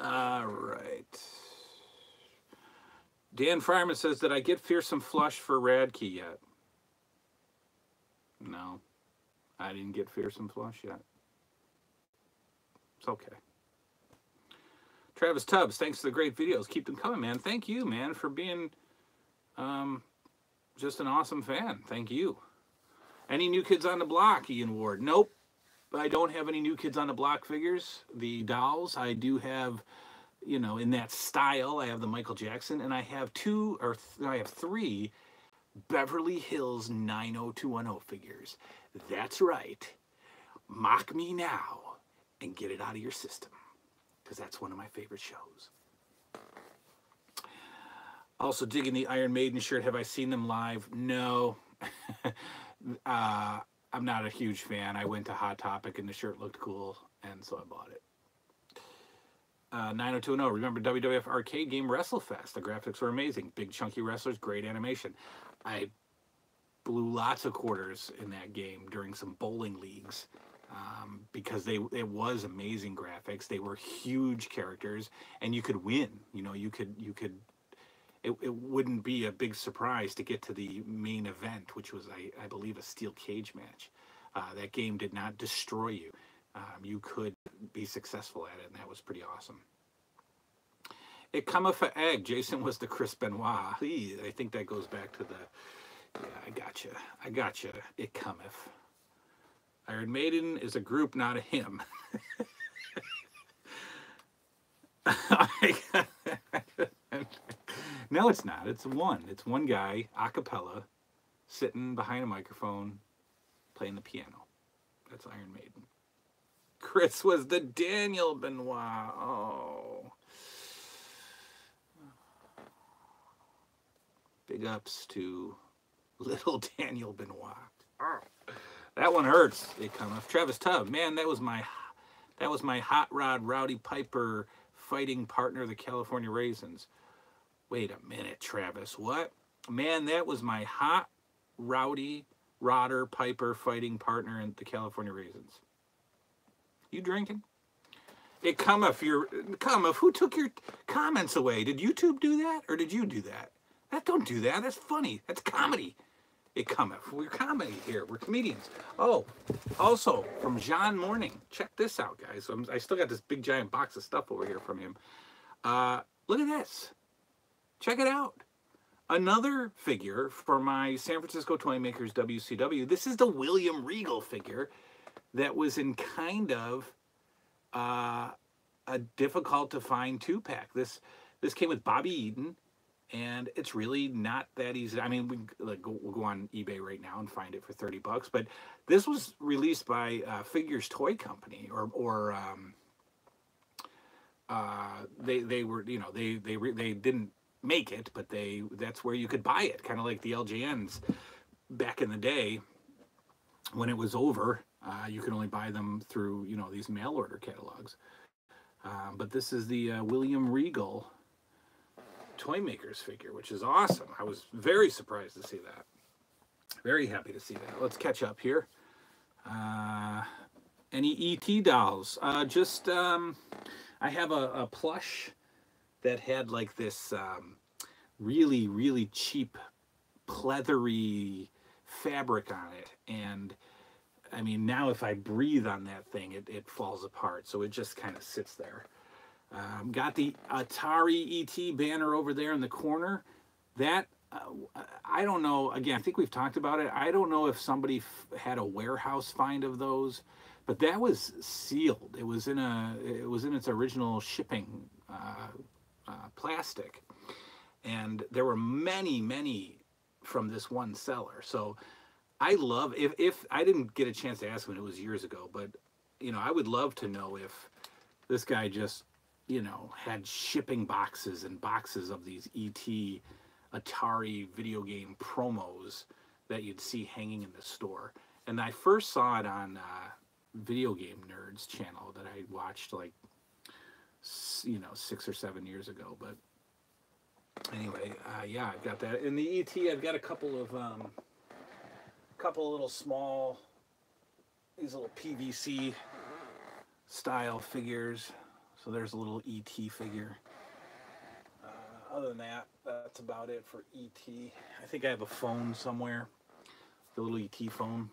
All right. Dan Fireman says, did I get Fearsome Flush for Radkey yet? No, I didn't get Fearsome Flush yet. It's okay. Travis Tubbs, thanks for the great videos. Keep them coming, man. Thank you, man, for being just an awesome fan. Thank you. Any New Kids on the Block, Ian Ward? Nope. I don't have any New Kids on the Block figures. The dolls, I do have, in that style. I have the Michael Jackson, and I have three Beverly Hills 90210 figures. That's right. Mock me now and get it out of your system, because that's one of my favorite shows. Also digging the Iron Maiden shirt. Have I seen them live? No. I'm not a huge fan. I went to Hot Topic and the shirt looked cool, and so I bought it. 90210, remember WWF arcade game WrestleFest? The graphics were amazing. Big chunky wrestlers, great animation. I blew lots of quarters in that game during some bowling leagues because it was amazing graphics. They were huge characters, and you could win. It wouldn't be a big surprise to get to the main event, which was, I believe, a steel cage match. That game did not destroy you. You could be successful at it, and that was pretty awesome. It cometh for egg. Jason was the Chris Benoit. I think that goes back to the... Yeah, I gotcha. It cometh. Iron Maiden is a group, not a hymn. No, it's not. It's one guy, a cappella, sitting behind a microphone, playing the piano. That's Iron Maiden. Chris was the Daniel Benoit. Oh. Big ups to little Daniel Benoit. Oh. That one hurts. It comes. Travis Tubb. Man, that was my Hot Rod Rowdy Piper fighting partner, the California Raisins. Wait a minute, Travis. What? Man, that was my Hot Rowdy Rodder Piper fighting partner in the California Raisins. You drinking? It cometh. Who took your comments away? Did YouTube do that, or did you do that? Don't do that. That's funny. That's comedy. It cometh. We're comedy here. We're comedians. Oh, also from John Morning. Check this out, guys. I still got this big giant box of stuff over here from him. Look at this. Check it out. Another figure for my San Francisco Toy Makers WCW. This is the William Regal figure that was in kind of a difficult to find 2-pack. This came with Bobby Eaton, and it's really not that easy. I mean, we'll go on eBay right now and find it for $30, but this was released by Figures Toy Company, or they were, they didn't make it, but that's where you could buy it, kind of like the LJNs back in the day when it was over. You could only buy them through these mail order catalogs, but this is the William Regal Toy Makers figure, which is awesome. I was very surprised to see that. Very happy to see that. Let's catch up here. Any ET dolls? I have a plush that had like this really, really cheap pleathery fabric on it. And I mean, now if I breathe on that thing, it falls apart. So it just kind of sits there. Got the Atari ET banner over there in the corner. That, I don't know. Again, I think we've talked about it. I don't know if somebody had a warehouse find of those, but that was sealed. It was in its original shipping plastic, and there were many, many from this one seller. So I love, if I didn't get a chance to ask him, it was years ago, but I would love to know if this guy just had shipping boxes and boxes of these ET Atari video game promos that you'd see hanging in the store. And I first saw it on Video Game Nerds channel that I watched like 6 or 7 years ago. But anyway, yeah, I've got that. In the ET, I've got a couple of little small, these little PVC style figures. So there's a little ET figure. Other than that, that's about it for ET. I think I have a phone somewhere, the little ET phone.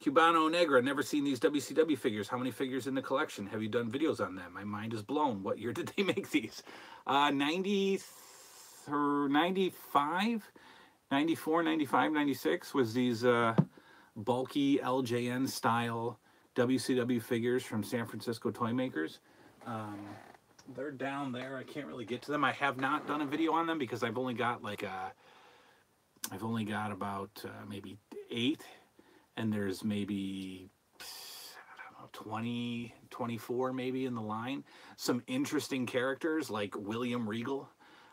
Cubano Negra, never seen these WCW figures. How many figures in the collection? Have you done videos on them? My mind is blown. What year did they make these? 90 or 95? 94, 95, 96 was these bulky LJN style WCW figures from San Francisco toy makers. They're down there. I can't really get to them. I have not done a video on them because I've only got about maybe 8, and there's maybe, I don't know, 20, 24 maybe in the line. Some interesting characters like William Regal,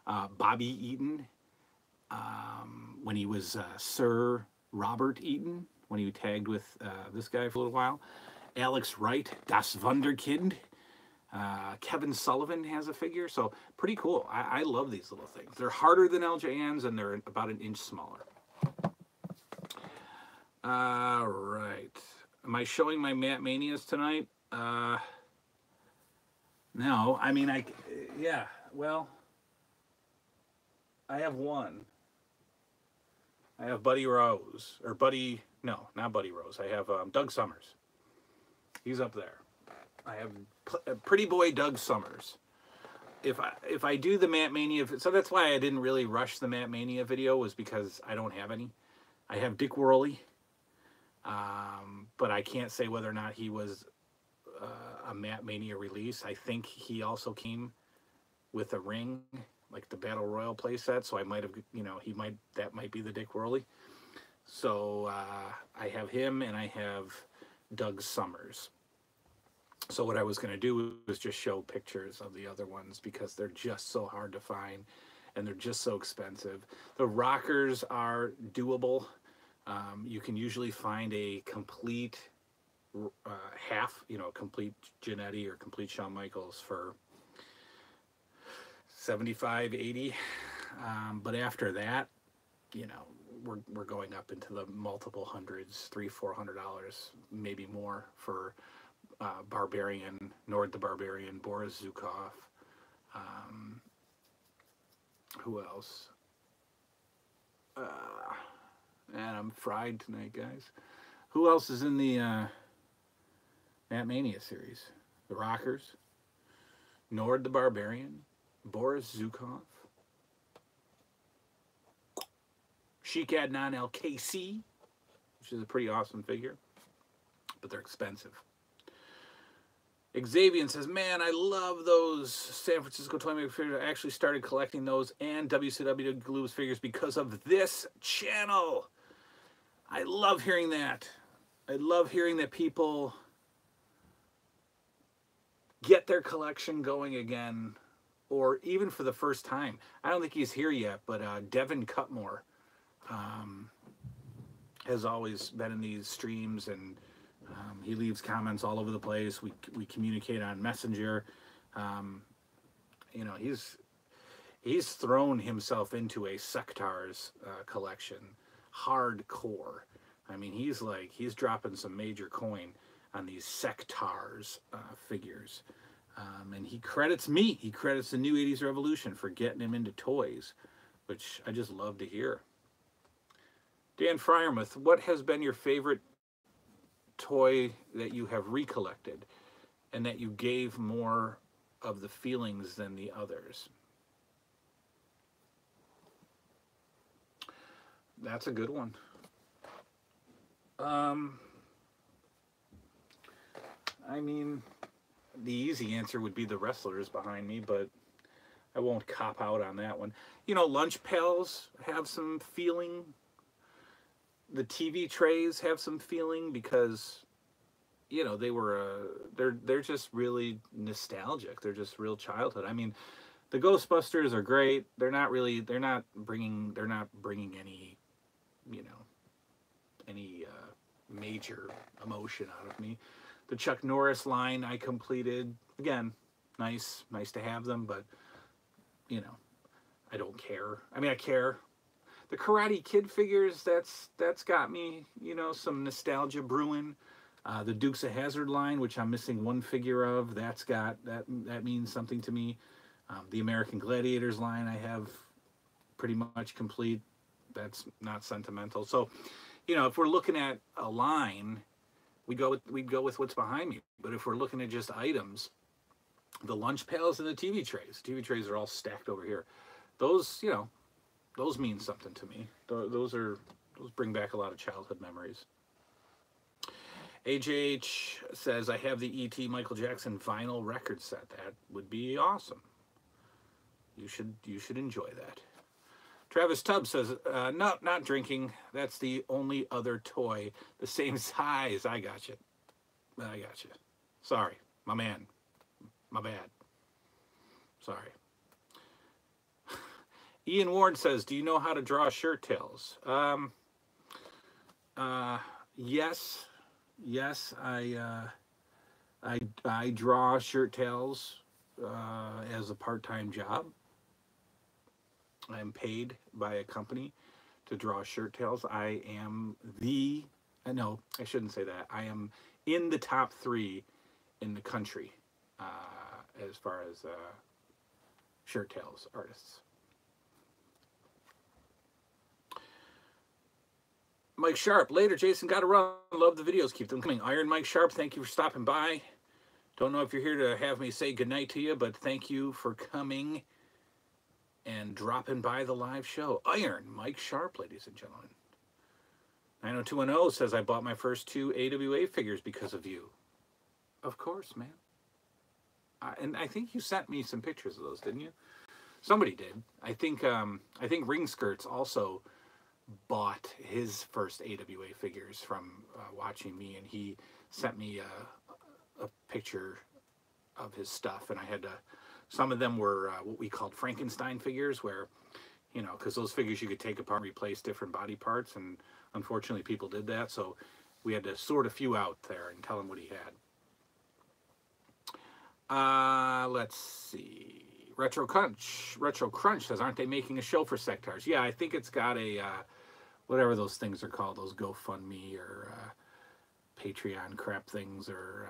Bobby Eaton, when he was Sir Robert Eaton, when he tagged with this guy for a little while. Alex Wright, Das Wunderkind. Kevin Sullivan has a figure, so pretty cool. I love these little things. They're harder than LJNs, and they're about an inch smaller. All right. Am I showing my Matt Manias tonight? No. I mean, yeah, well, I have one. I have Buddy Rose, or Buddy, no, not Buddy Rose. I have Doug Summers. He's up there. I have Pretty Boy Doug Summers. If I do the Matt Mania, so that's why I didn't really rush the Matt Mania video, was because I don't have any. I have Dick Worley, but I can't say whether or not he was a Matt Mania release. I think he also came with a ring, like the Battle Royal playset, so I might have, that might be the Dick Worley. So I have him, and I have Doug Summers. So what I was going to do was just show pictures of the other ones because they're just so hard to find and they're just so expensive. The rockers are doable. You can usually find a complete half, complete Jannetty or complete Shawn Michaels for $75, $80. But after that, we're going up into the multiple hundreds, $300, $400, maybe more for Barbarian, Nord the Barbarian, Boris Zukov. Who else? Man, I'm fried tonight, guys. Who else is in the Matt Mania series? The Rockers, Nord the Barbarian, Boris Zukov, Sheik Adnan LKC, which is a pretty awesome figure, but they're expensive. Xavier says, man, I love those San Francisco toy maker figures. I actually started collecting those and WCW Gloob's figures because of this channel. I love hearing that. I love hearing that people get their collection going again, or even for the first time. I don't think he's here yet, but Devin Cutmore has always been in these streams, and he leaves comments all over the place. We communicate on Messenger. He's thrown himself into a Sectars collection, hardcore. I mean, he's dropping some major coin on these Sectars figures. And he credits me. He credits the new 80s revolution for getting him into toys, which I just love to hear. Dan Fryermuth, what has been your favorite toy that you have recollected and that you gave more of the feelings than the others? That's a good one. I mean, the easy answer would be the wrestlers behind me, but I won't cop out on that one. You know, lunch pails have some feeling. The TV trays have some feeling because, you know, they were they're just really nostalgic. They're just real childhood. I mean, the Ghostbusters are great. They're not bringing any, you know, any major emotion out of me. The Chuck Norris line I completed. Again, nice to have them, but you know, I don't care. I mean, I care. The Karate Kid figures, that's got me, you know, some nostalgia brewing. The Dukes of Hazzard line, which I'm missing one figure of, that means something to me. The American Gladiators line I have pretty much complete. That's not sentimental. So, you know, if we're looking at a line, we'd go with what's behind me. But if we're looking at just items, the lunch pails and the TV trays. TV trays are all stacked over here. Those, you know, those mean something to me. Those bring back a lot of childhood memories. AJH says, I have the E.T. Michael Jackson vinyl record set. That would be awesome. You should enjoy that. Travis Tubbs says, no, not drinking. That's the only other toy the same size. I got you. Sorry, my man. My bad. Sorry. Ian Ward says, do you know how to draw shirt tails? Yes. Yes, I draw shirt tails as a part-time job. I'm paid by a company to draw shirt tails. I am no, I shouldn't say that. I am in the top 3 in the country as far as shirt tails artists. Mike Sharp, later, Jason, gotta run. Love the videos. Keep them coming. Iron Mike Sharp, thank you for stopping by. Don't know if you're here to have me say goodnight to you, but thank you for coming and dropping by the live show. Iron Mike Sharp, ladies and gentlemen. 90210 says, I bought my first 2 AWA figures because of you. Of course, man. And I think you sent me some pictures of those, didn't you? Somebody did. I think Ring Skirts also bought his first AWA figures from watching me, and he sent me a picture of his stuff, and I had to, some of them were what we called Frankenstein figures, where, you know, because those figures you could take apart and replace different body parts, and unfortunately people did that, so we had to sort a few out there and tell him what he had. Let's see. Retro Crunch says, aren't they making a show for Sectars? Yeah, I think it's got a whatever those things are called, those GoFundMe or Patreon crap things, or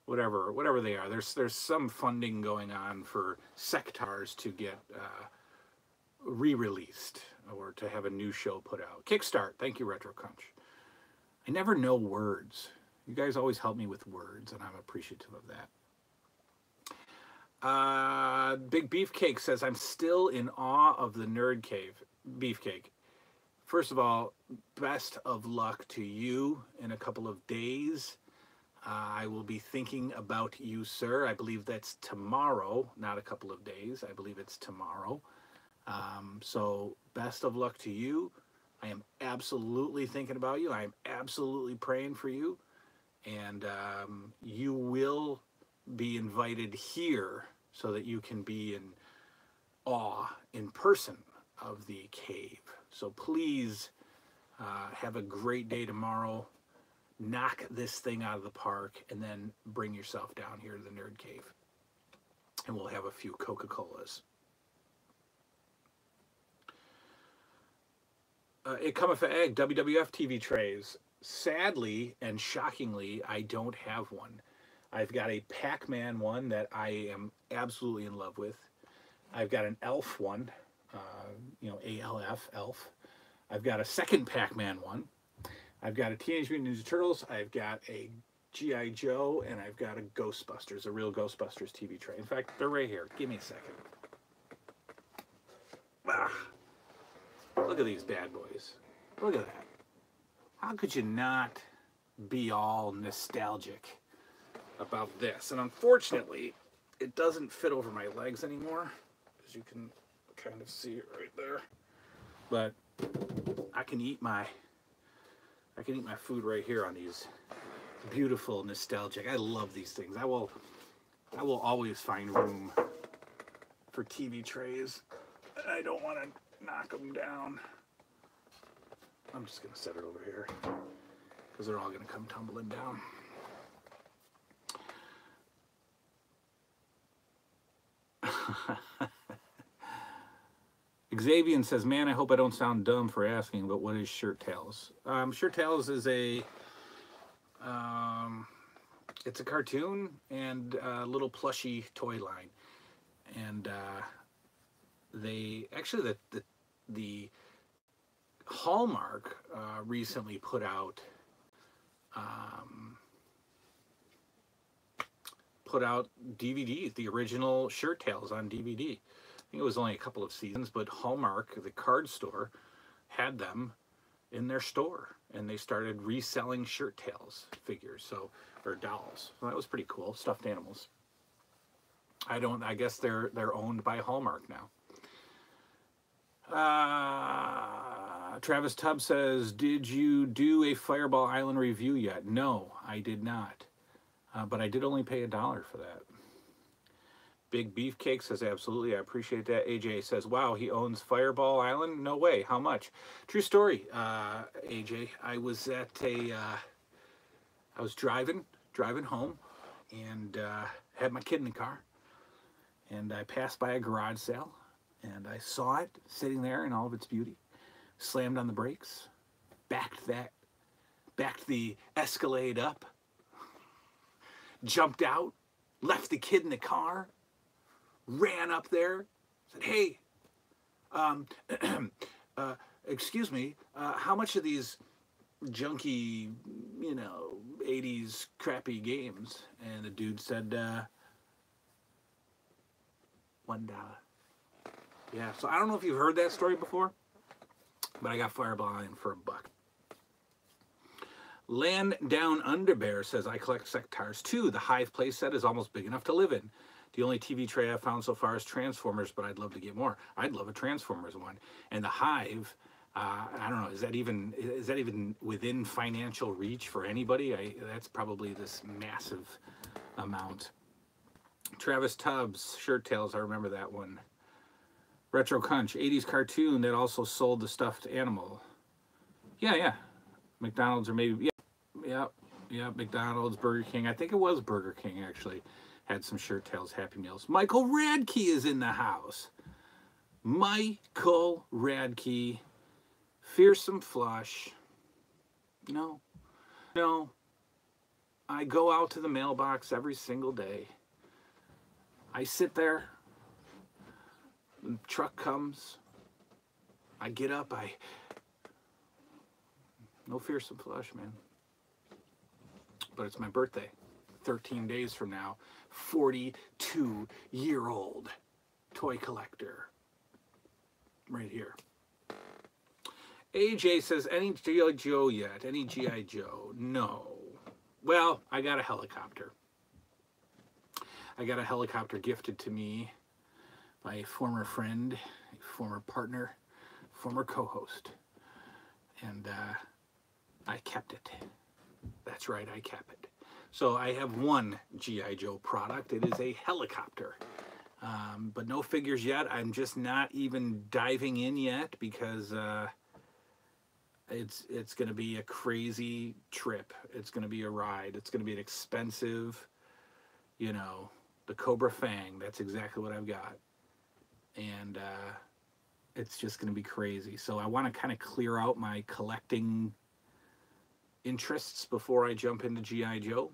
whatever they are. There's some funding going on for Sectars to get re-released or to have a new show put out. Kickstart. Thank you, Retro Crunch. I never know words. You guys always help me with words, and I'm appreciative of that. Big Beefcake says, I'm still in awe of the Nerd Cave. Beefcake, first of all, best of luck to you in a couple of days. I will be thinking about you, sir. I believe that's tomorrow, not a couple of days. I believe it's tomorrow. So best of luck to you. I am absolutely thinking about you. I am absolutely praying for you. And you will be invited here so that you can be in awe in person of the cave. So please have a great day tomorrow. Knock this thing out of the park and then bring yourself down here to the Nerd Cave. And we'll have a few Coca-Colas. It cometh for egg, WWF TV trays. Sadly and shockingly, I don't have one. I've got a Pac-Man one that I am absolutely in love with. I've got an Elf one, ALF, Elf. I've got a second Pac-Man one. I've got a Teenage Mutant Ninja Turtles. I've got a G.I. Joe, and I've got a Ghostbusters, a real Ghostbusters TV tray. In fact, they're right here. Give me a second. Ah, look at these bad boys. Look at that. How could you not be all nostalgic about this? And unfortunately, it doesn't fit over my legs anymore, as you can kind of see it right there. But I can eat my food right here on these beautiful nostalgic. I love these things. I will always find room for TV trays. I don't want to knock them down. I'm just gonna set it over here because they're all gonna come tumbling down. Xavier says, man, I hope I don't sound dumb for asking, but what is Shirt Tales? Shirt Tales is it's a cartoon and a little plushy toy line. And they, actually the Hallmark recently put out DVDs, the original Shirt Tales on DVD. I think it was only a couple of seasons, but Hallmark, the card store, had them in their store, and they started reselling Shirt Tales figures, or dolls. So that was pretty cool. Stuffed animals. I guess they're owned by Hallmark now. Travis Tubb says, did you do a Fireball Island review yet? No, I did not. But I did only pay $1 for that. Big Beefcake says, absolutely, I appreciate that. AJ says, wow, he owns Fireball Island? No way, how much? True story, AJ. I was at I was driving home, and had my kid in the car, and I passed by a garage sale, and I saw it sitting there in all of its beauty, slammed on the brakes, backed the Escalade up, jumped out, left the kid in the car, ran up there, said, hey, excuse me, how much of these junky, 80s crappy games? And the dude said, $1. Yeah, so I don't know if you've heard that story before, but I got Fireball Island for $1. Land Down Underbear says, I collect Sectars too. The Hive playset is almost big enough to live in. The only TV tray I've found so far is Transformers, but I'd love to get more. I'd love a Transformers one. And the Hive, I don't know, is that even within financial reach for anybody? That's probably this massive amount. Travis Tubbs, Shirt Tales, I remember that one. Retro Crunch, 80s cartoon that also sold the stuffed animal. Yeah. McDonald's, or maybe, yeah, McDonald's, Burger King. I think it was Burger King, actually. Had some Shirt Tales Happy Meals. Michael Radke is in the house. Michael Radke. Fearsome Flush. No. I go out to the mailbox every single day. I sit there. The truck comes. I get up. No Fearsome Flush, man. But it's my birthday. 13 days from now. 42-year-old toy collector. Right here. AJ says, any G.I. Joe yet? Any G.I. Joe? No. Well, I got a helicopter. I got a helicopter gifted to me by a former friend, a former partner, former co-host. And I kept it. That's right, I kept it. So I have one G.I. Joe product. It is a helicopter. But no figures yet. I'm just not even diving in yet because it's going to be a crazy trip. It's going to be a ride. It's going to be an expensive, the Cobra Fang. That's exactly what I've got. And it's just going to be crazy. So I want to kind of clear out my collecting interests before I jump into G.I. Joe.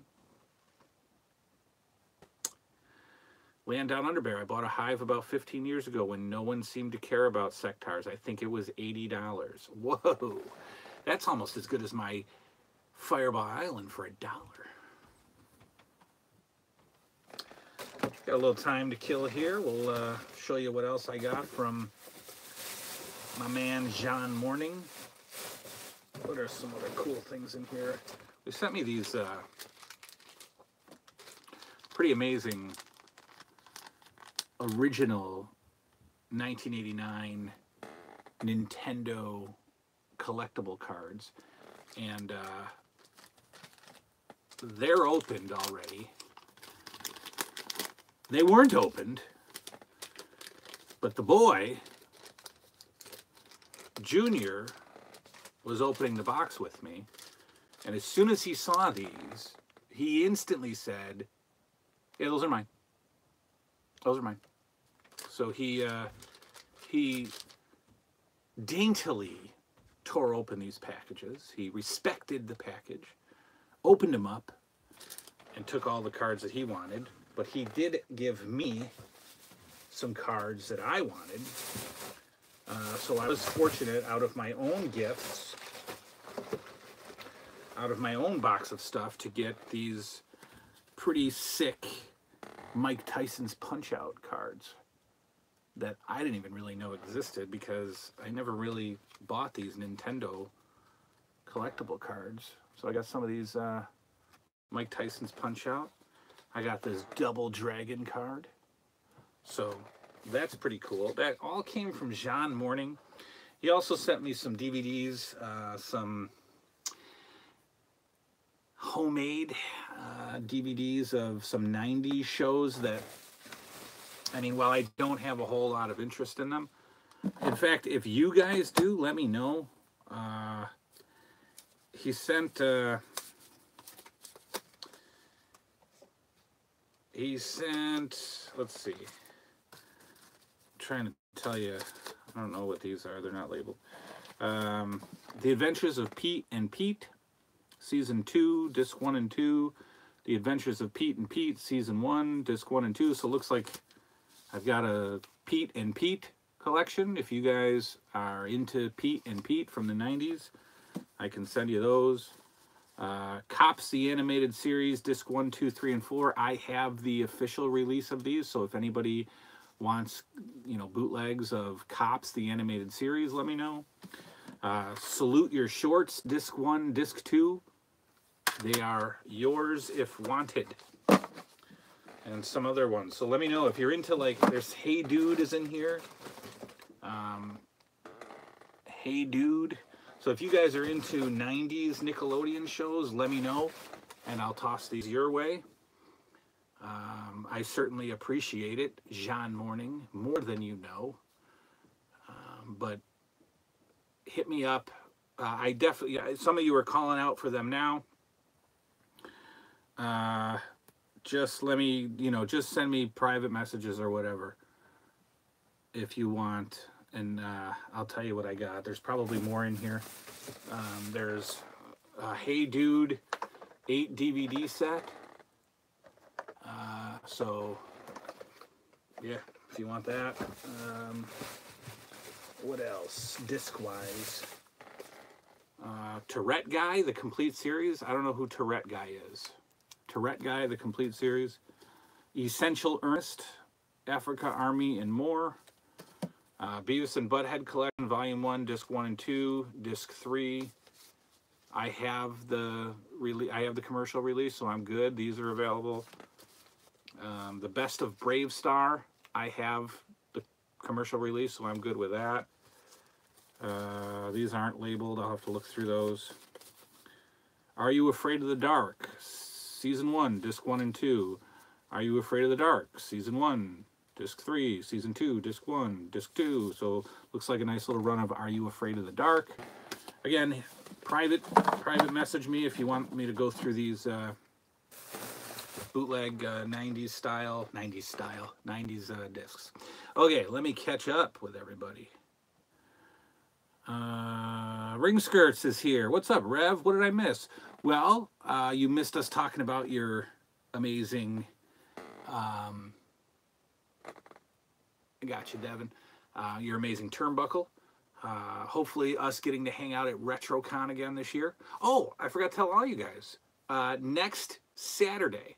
Land Down Under Bear. I bought a hive about 15 years ago when no one seemed to care about sectars. I think it was $80. Whoa. That's almost as good as my Fireball Island for $1. Got a little time to kill here. We'll show you what else I got from my man John Morning. What are some other cool things in here? They sent me these pretty amazing original 1989 Nintendo collectible cards, and they're opened already. They weren't opened, but the boy, Junior, was opening the box with me, and as soon as he saw these, he instantly said, "Yeah, those are mine. Those are mine." So he daintily tore open these packages. He respected the package, opened them up, and took all the cards that he wanted. But he did give me some cards that I wanted. So I was fortunate, out of my own gifts, out of my own box of stuff, to get these pretty sick Mike Tyson's Punch-Out cards that I didn't even really know existed, because I never really bought these Nintendo collectible cards. So I got some of these Mike Tyson's Punch-Out. I got this Double Dragon card. So that's pretty cool. That all came from John Morning. He also sent me some DVDs, some homemade DVDs of some 90s shows that, I mean, while I don't have a whole lot of interest in them, in fact, if you guys do, let me know. He sent, let's see, I'm trying to tell you, I don't know what these are, they're not labeled. The Adventures of Pete and Pete, Season 2, Disc 1 and 2. The Adventures of Pete and Pete, Season 1, Disc 1 and 2. So it looks like I've got a Pete and Pete collection. If you guys are into Pete and Pete from the 90s, I can send you those. Cops, the animated series, Disc 1, 2, 3, and 4. I have the official release of these, so if anybody wants, you know, bootlegs of Cops, the animated series, let me know. Salute Your Shorts, Disc 1, Disc 2. They are yours if wanted. And some other ones. So let me know if you're into, like, there's Hey Dude is in here. Hey Dude. So if you guys are into 90s Nickelodeon shows, let me know, and I'll toss these your way. I certainly appreciate it, John Morning, more than you know. But hit me up. I definitely, some of you are calling out for them now. Just let me, you know, just send me private messages or whatever if you want, and I'll tell you what I got. There's probably more in here. There's a Hey Dude 8 DVD set. So yeah, if you want that. What else disc-wise? Tourette Guy, the complete series. I don't know who Tourette Guy is. Tourette Guy, the complete series. Essential Ernest, Africa, Army, and More. Beavis and Butthead Collection, Volume 1, Disc 1 and 2, Disc 3. I have the commercial release, so I'm good. These are available. The Best of Brave Star, I have the commercial release, so I'm good with that. These aren't labeled. I'll have to look through those. Are You Afraid of the Dark? Season 1, Disc 1 and 2. Are You Afraid of the Dark? Season 1, Disc 3, Season 2, Disc 1, Disc 2. So looks like a nice little run of Are You Afraid of the Dark? Again, private message me if you want me to go through these bootleg 90s discs. Okay, let me catch up with everybody. Ring Skirts is here. What's up, Rev? What did I miss? Well, you missed us talking about your amazing I got you, Devin. Your amazing turnbuckle. Hopefully, us getting to hang out at RetroCon again this year. Oh, I forgot to tell all you guys. Next Saturday,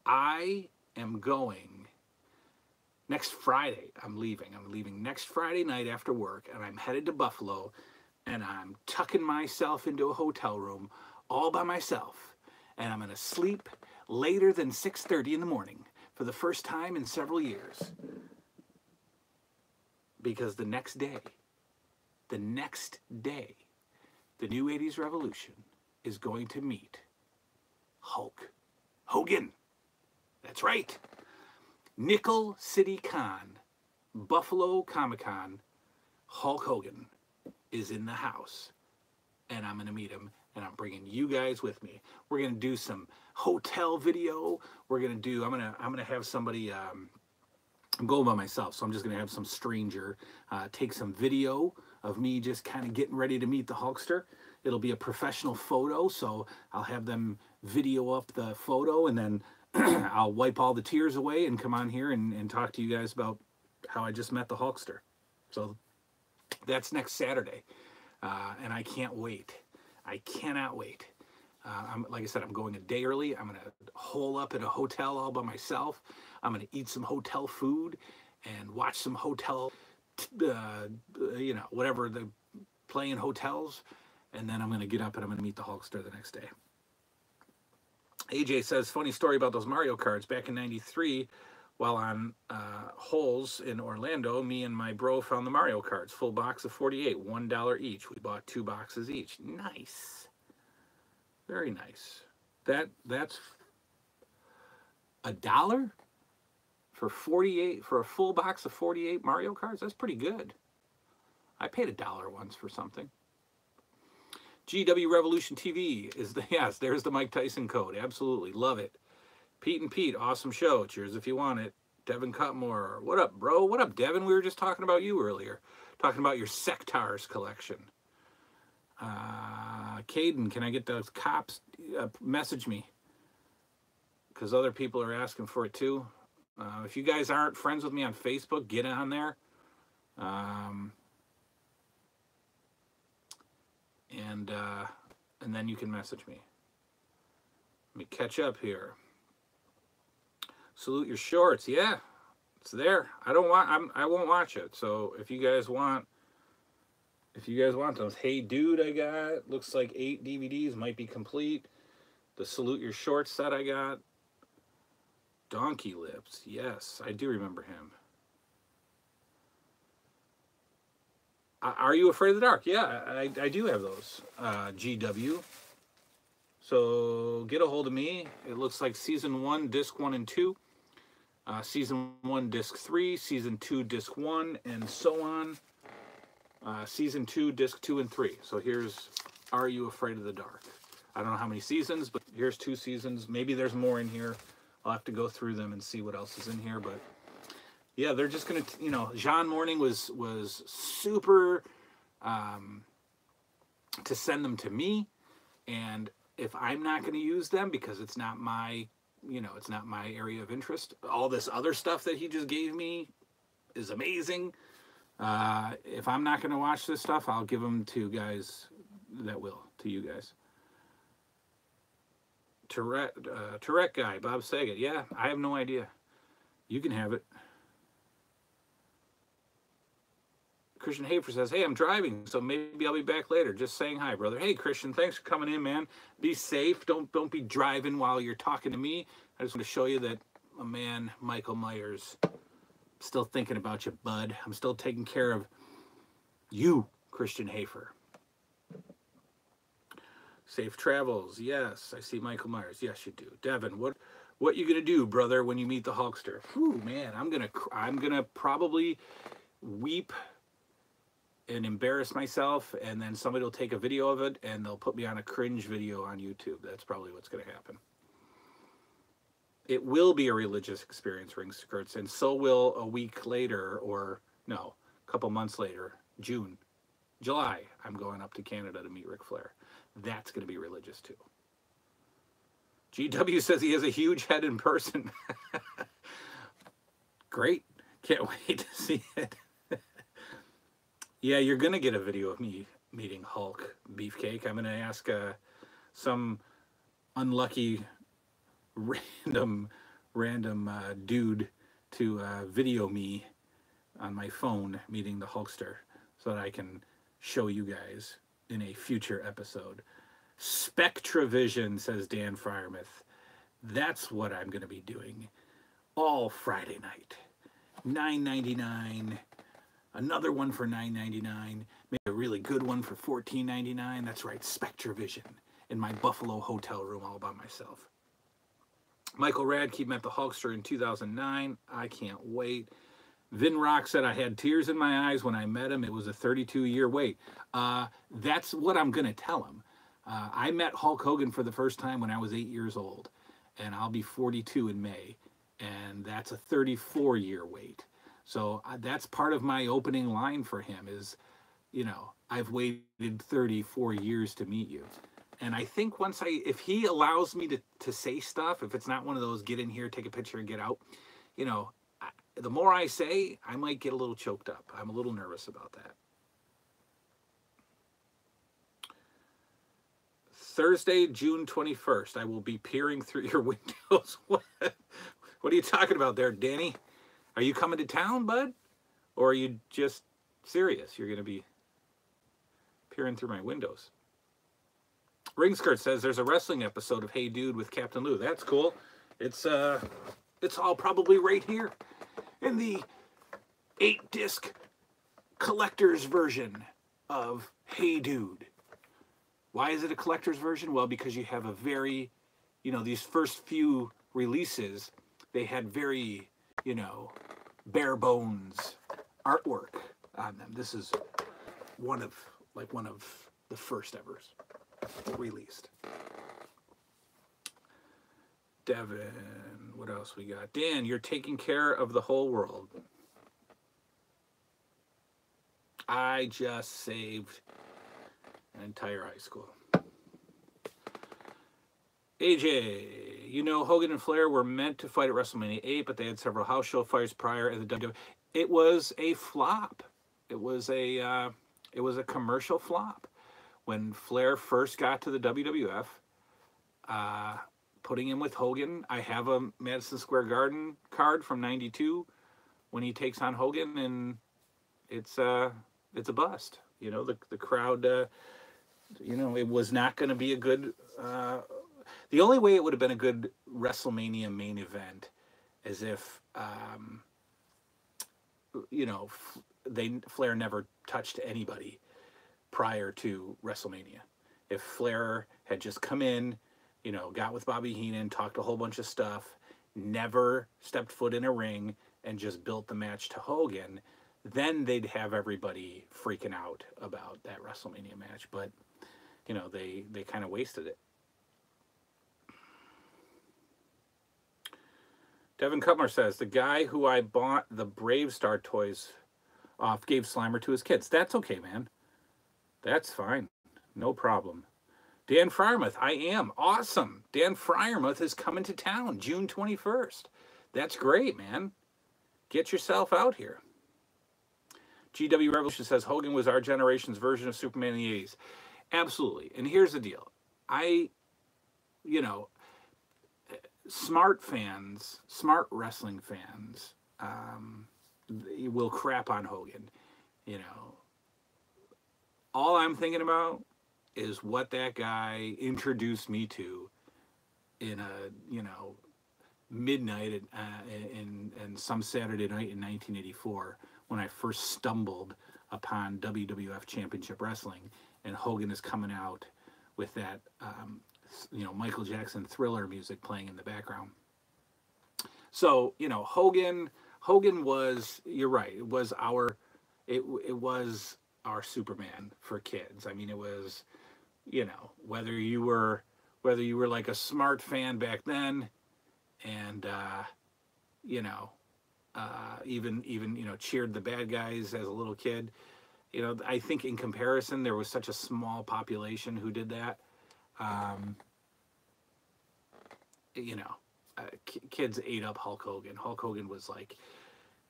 I am going. Next Friday, I'm leaving. I'm leaving next Friday night after work, and I'm headed to Buffalo, and I'm tucking myself into a hotel room all by myself, and I'm going to sleep later than 6:30 in the morning for the first time in several years. Because the next day, the new 80's Revolution is going to meet Hulk Hogan. That's right. Nickel City Con, Buffalo Comic Con, Hulk Hogan is in the house, and I'm going to meet him, and I'm bringing you guys with me. We're going to do some hotel video. I'm going to have somebody, I'm going by myself, so I'm just going to have some stranger take some video of me just kind of getting ready to meet the Hulkster. It'll be a professional photo, so I'll have them video up the photo, and then I'll wipe all the tears away and come on here and talk to you guys about how I just met the Hulkster. So that's next Saturday, and I can't wait. I cannot wait. Like I said, I'm going a day early. I'm going to hole up at a hotel all by myself. I'm going to eat some hotel food and watch some hotel, whatever they play in hotels. And then I'm going to get up and I'm going to meet the Hulkster the next day. AJ says, funny story about those Mario cards. Back in '93, while on Holes in Orlando, me and my bro found the Mario cards. Full box of 48, $1 each. We bought 2 boxes each. Nice. Very nice. That's $1 for 48, for a full box of 48 Mario cards. That's pretty good. I paid $1 once for something. GW Revolution TV is yes, there's the Mike Tyson code. Absolutely. Love it. Pete and Pete, awesome show. Cheers if you want it. Devin Cutmore. What up, bro? What up, Devin? We were just talking about you earlier. Talking about your Sectars collection. Caden, can I get those cops? Message me. Because other people are asking for it too. If you guys aren't friends with me on Facebook, get on there. And then you can message me. Let me catch up here. Salute your shorts. Yeah, it's there. I won't watch it. So if you guys want those, hey dude, I got looks like 8 DVDs, might be complete. The Salute Your Shorts set I got. Donkey Lips. Yes, I do remember him. Are You Afraid of the Dark? Yeah, I do have those. GW. So get a hold of me. It looks like season 1, disc 1 and 2. Season 1, disc 3. Season 2, disc 1, and so on. Season 2, disc 2 and 3. So here's Are You Afraid of the Dark? I don't know how many seasons, but here's 2 seasons. Maybe there's more in here. I'll have to go through them and see what else is in here, but yeah, they're just gonna, John Morning was super to send them to me, and if I'm not going to use them because it's not my, it's not my area of interest, all this other stuff that he just gave me is amazing. If I'm not going to watch this stuff, I'll give them to guys that will, to you guys. Tourette guy, Bob Saget. Yeah, I have no idea. You can have it. Christian Hafer says, hey, I'm driving, so maybe I'll be back later. Just saying hi, brother. Hey, Christian, thanks for coming in, man. Be safe. Don't be driving while you're talking to me. I just want to show you that my man, Michael Myers, still thinking about you, bud. I'm still taking care of you, Christian Hafer. Safe travels. Yes, I see Michael Myers. Yes, you do. Devin, what you gonna do, brother, when you meet the Hulkster? Whew, man, I'm gonna probably weep and embarrass myself, and then somebody will take a video of it and they'll put me on a cringe video on YouTube. That's probably what's gonna happen. It will be a religious experience, Ring Skirts, and so will a week later, or no, a couple months later, July, I'm going up to Canada to meet Ric Flair. That's going to be religious too. GW says he has a huge head in person. Great. Can't wait to see it. Yeah, you're going to get a video of me meeting Hulk, Beefcake. I'm going to ask some unlucky random dude to video me on my phone meeting the Hulkster so that I can show you guys in a future episode. Spectravision, says Dan Fryermuth. That's what I'm going to be doing all Friday night. $9.99. Another one for $9.99. Maybe a really good one for $14.99. That's right, Spectravision in my Buffalo hotel room all by myself. Michael Radke met the Hulkster in 2009. I can't wait. Vin Rock said I had tears in my eyes when I met him. It was a 32-year wait. That's what I'm going to tell him. I met Hulk Hogan for the first time when I was 8 years old, and I'll be 42 in May, and that's a 34-year wait. So that's part of my opening line for him is, you know, I've waited 34 years to meet you. And I think if he allows me to say stuff, if it's not one of those get in here, take a picture and get out, you know, the more I say, I might get a little choked up. I'm a little nervous about that. Thursday, June 21st, I will be peering through your windows. What are you talking about there, Danny? Are you coming to town, bud? Or are you just serious? You're going to be peering through my windows. Ringskirt says there's a wrestling episode of Hey Dude with Captain Lou. That's cool. It's all probably right here in the 8-disc collector's version of Hey Dude. Why is it a collector's version? Well, because you have a very, you know, these first few releases, they had very, you know, bare bones artwork on them. This is one of the first ever released. Devin, what else we got? Dan, you're taking care of the whole world. I just saved an entire high school. AJ, you know Hogan and Flair were meant to fight at WrestleMania 8, but they had several house show fights prior at the WWE. It was a flop. It was a commercial flop. When Flair first got to the WWF, putting him with Hogan, I have a Madison Square Garden card from '92 when he takes on Hogan, and it's a bust. You know, the crowd, you know, it was not going to be a good, the only way it would have been a good WrestleMania main event is if, you know, Flair never touched anybody prior to WrestleMania. If Flair had just come in, you know, got with Bobby Heenan, talked a whole bunch of stuff, never stepped foot in a ring, and just built the match to Hogan, then they'd have everybody freaking out about that WrestleMania match. But, you know, they kind of wasted it. Devin Cutler says, the guy who I bought the Brave Star toys off gave Slimer to his kids. That's okay, man. That's fine. No problem. Dan Fryermuth, I am. Awesome. Dan Fryermuth is coming to town June 21st. That's great, man. Get yourself out here. GW Revolution says, Hogan was our generation's version of Superman in the 80s. Absolutely. And here's the deal. You know, smart fans, smart wrestling fans, will crap on Hogan. You know, all I'm thinking about is what that guy introduced me to in a, you know, midnight and some Saturday night in 1984 when I first stumbled upon WWF Championship Wrestling, and Hogan is coming out with that, you know, Michael Jackson Thriller music playing in the background. So, you know, Hogan was, you're right, it was our Superman for kids. I mean, it was, you know, whether you were like a smart fan back then, and you know, even you know, cheered the bad guys as a little kid. You know, I think in comparison, there was such a small population who did that. you know, kids ate up Hulk Hogan. Hulk Hogan was like,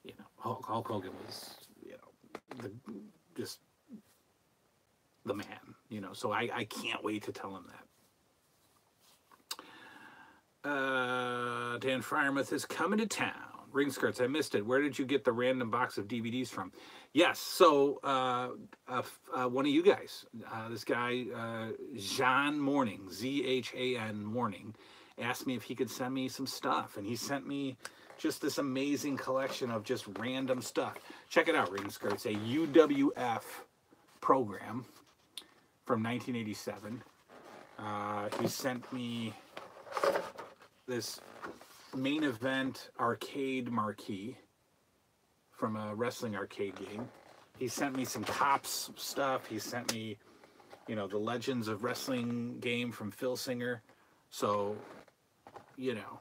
you know, Hulk Hogan was, you know, just the man, you know. So I can't wait to tell him that. Dan Fryermuth is coming to town. Ring skirts, I missed it. Where did you get the random box of DVDs from? Yes, so one of you guys, this guy, Zhan Morning, Zhan Morning, asked me if he could send me some stuff, and he sent me just this amazing collection of just random stuff. Check it out, Ring skirts, a UWF program from 1987. He sent me this main event arcade marquee from a wrestling arcade game. He sent me some Tops stuff. He sent me, you know, the Legends of Wrestling game from Phil Singer. So, you know,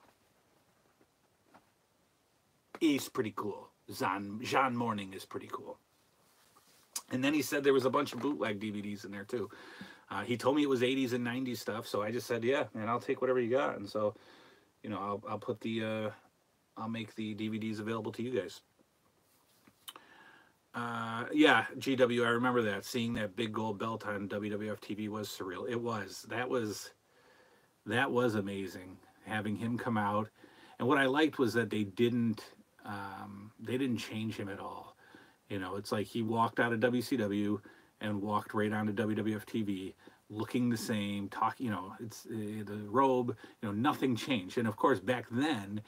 he's pretty cool. Zhan Morning is pretty cool. And then he said there was a bunch of bootleg DVDs in there too. He told me it was 80s and 90s stuff, so I just said, yeah, man, I'll take whatever you got. And so, you know, I'll put the I'll make the DVDs available to you guys. Yeah, GW, I remember that. Seeing that big gold belt on WWF TV was surreal. It was. That was amazing. Having him come out, and what I liked was that they didn't change him at all. You know, it's like he walked out of WCW and walked right onto WWF TV, looking the same, talking, you know, it's the robe, you know, nothing changed. And of course, back then,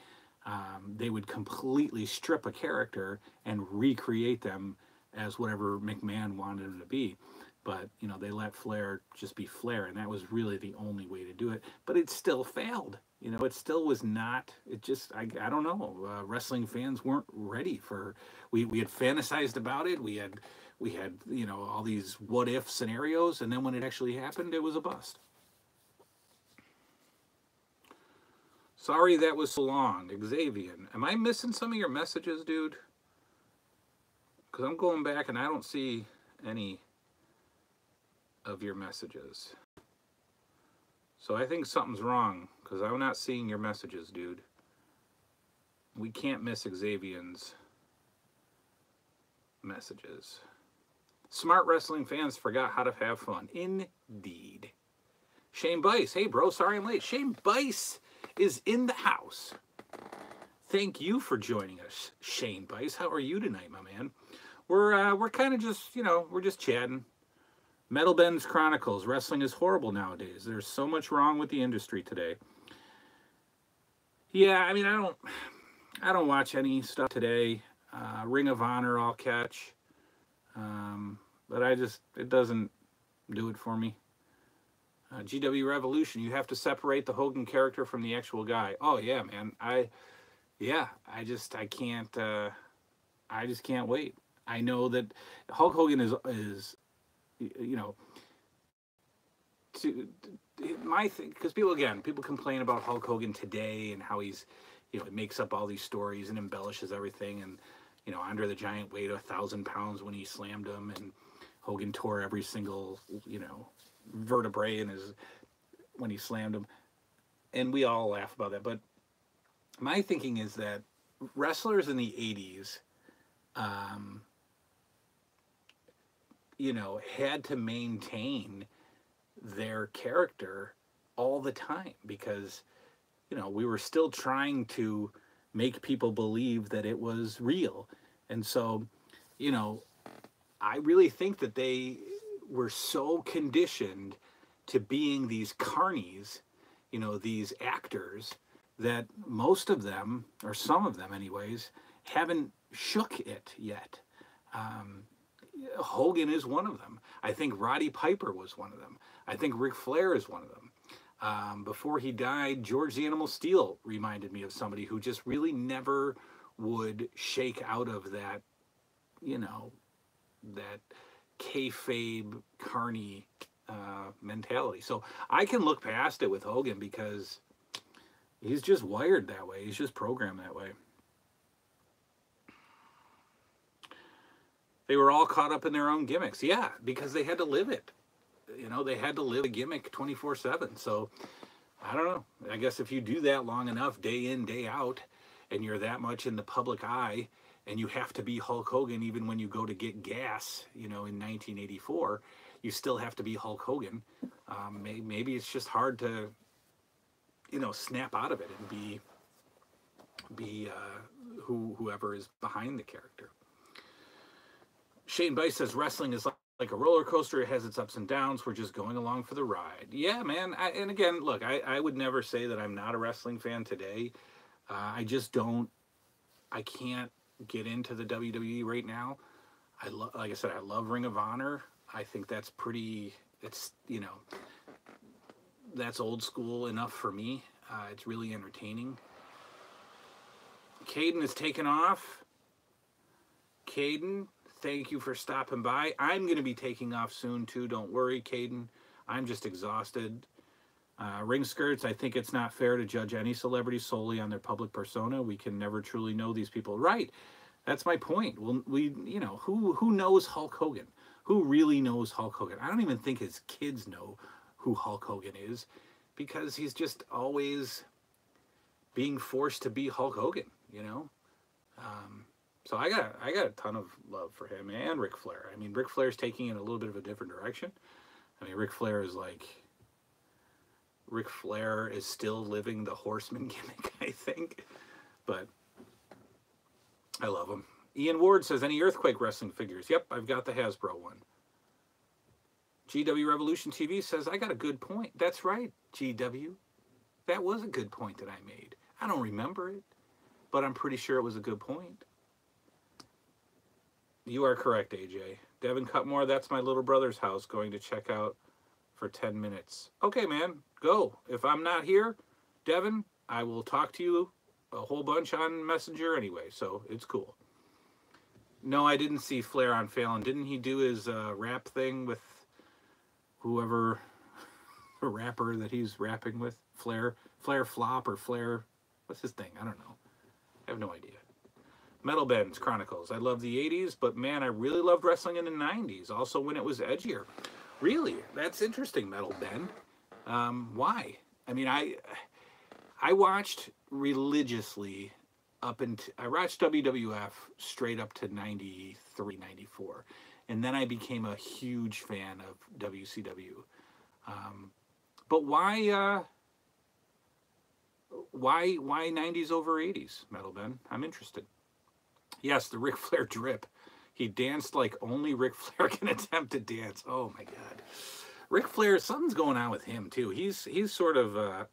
they would completely strip a character and recreate them as whatever McMahon wanted them to be. But, you know, they let Flair just be Flair, and that was really the only way to do it. But it still failed. You know, it still was not, it just, I don't know, wrestling fans weren't ready for, we had fantasized about it, we had, you know, all these what-if scenarios, and then when it actually happened, it was a bust. Sorry that was so long. Xavier, am I missing some of your messages, dude? Because I'm going back and I don't see any of your messages. So I think something's wrong, because I'm not seeing your messages, dude. We can't miss Xavier's messages. Smart wrestling fans forgot how to have fun. Indeed. Shane Bice. Hey, bro, sorry I'm late. Shane Bice is in the house. Thank you for joining us, Shane Bice. How are you tonight, my man? We're kind of just, you know, we're just chatting. Metal Ben's Chronicles. Wrestling is horrible nowadays. There's so much wrong with the industry today. Yeah, I mean, I don't watch any stuff today. Ring of Honor I'll catch. But it doesn't do it for me. GW Revolution, you have to separate the Hogan character from the actual guy. Oh yeah, man. I just can't wait. I know that Hulk Hogan is you know, my thing, because people complain about Hulk Hogan today and how he's, you know, he makes up all these stories and embellishes everything, and, you know, Andre the Giant weighed 1,000 pounds when he slammed him, and Hogan tore every single, you know, vertebrae in his when he slammed him, and we all laugh about that. But my thinking is that wrestlers in the 80s, you know, had to maintain their character all the time because, you know, we were still trying to make people believe that it was real. And so, you know, I really think that they were so conditioned to being these carnies, you know, these actors, that most of them, or some of them anyways, haven't shook it yet. Hogan is one of them. I think Roddy Piper was one of them. I think Ric Flair is one of them. Before he died, George the Animal Steele reminded me of somebody who just really never would shake out of that, you know, that kayfabe carny mentality. So I can look past it with Hogan because he's just wired that way. He's just programmed that way. They were all caught up in their own gimmicks. Yeah, because they had to live it. You know, they had to live a gimmick 24/7. So, I don't know. I guess if you do that long enough, day in, day out, and you're that much in the public eye, and you have to be Hulk Hogan even when you go to get gas, you know, in 1984, you still have to be Hulk Hogan. Maybe it's just hard to, you know, snap out of it and be whoever is behind the character. Shane Bice says wrestling is like a roller coaster. It has its ups and downs. We're just going along for the ride. Yeah, man. And again, look, I would never say that I'm not a wrestling fan today. I just don't. I can't get into the WWE right now. Like I said, I love Ring of Honor. I think that's pretty. It's, you know, that's old school enough for me. It's really entertaining. Caden is taken off. Caden, thank you for stopping by. I'm going to be taking off soon too. Don't worry, Caden. I'm just exhausted. Ring skirts, I think it's not fair to judge any celebrity solely on their public persona. We can never truly know these people. Right. That's my point. Well, you know, who knows Hulk Hogan? Who really knows Hulk Hogan? I don't even think his kids know who Hulk Hogan is, because he's just always being forced to be Hulk Hogan, you know? So I got a ton of love for him and Ric Flair. I mean, Ric Flair's taking it a little bit of a different direction. I mean, Ric Flair is still living the horseman gimmick, I think. But I love him. Ian Ward says, any Earthquake wrestling figures? Yep, I've got the Hasbro one. GW Revolution TV says, I got a good point. That's right, GW. That was a good point that I made. I don't remember it, but I'm pretty sure it was a good point. You are correct, AJ. Devin Cutmore, that's my little brother's house, going to check out for 10 minutes. Okay, man, go. If I'm not here, Devin, I will talk to you a whole bunch on Messenger anyway, so it's cool. No, I didn't see Flair on Fallon. Didn't he do his rap thing with whoever, a rapper that he's rapping with? Flair Flop or Flair, what's his thing? I don't know. I have no idea. Metal Bands Chronicles. I love the 80s, but man, I really loved wrestling in the 90s, also when it was edgier. Really? That's interesting, Metal Ben. Why? I mean, I watched religiously I watched WWF straight up to 93, 94. And then I became a huge fan of WCW. But why 90s over 80s, Metal Ben? I'm interested. Yes, the Ric Flair drip. He danced like only Ric Flair can attempt to dance. Oh my God. Ric Flair, something's going on with him too. He's sort of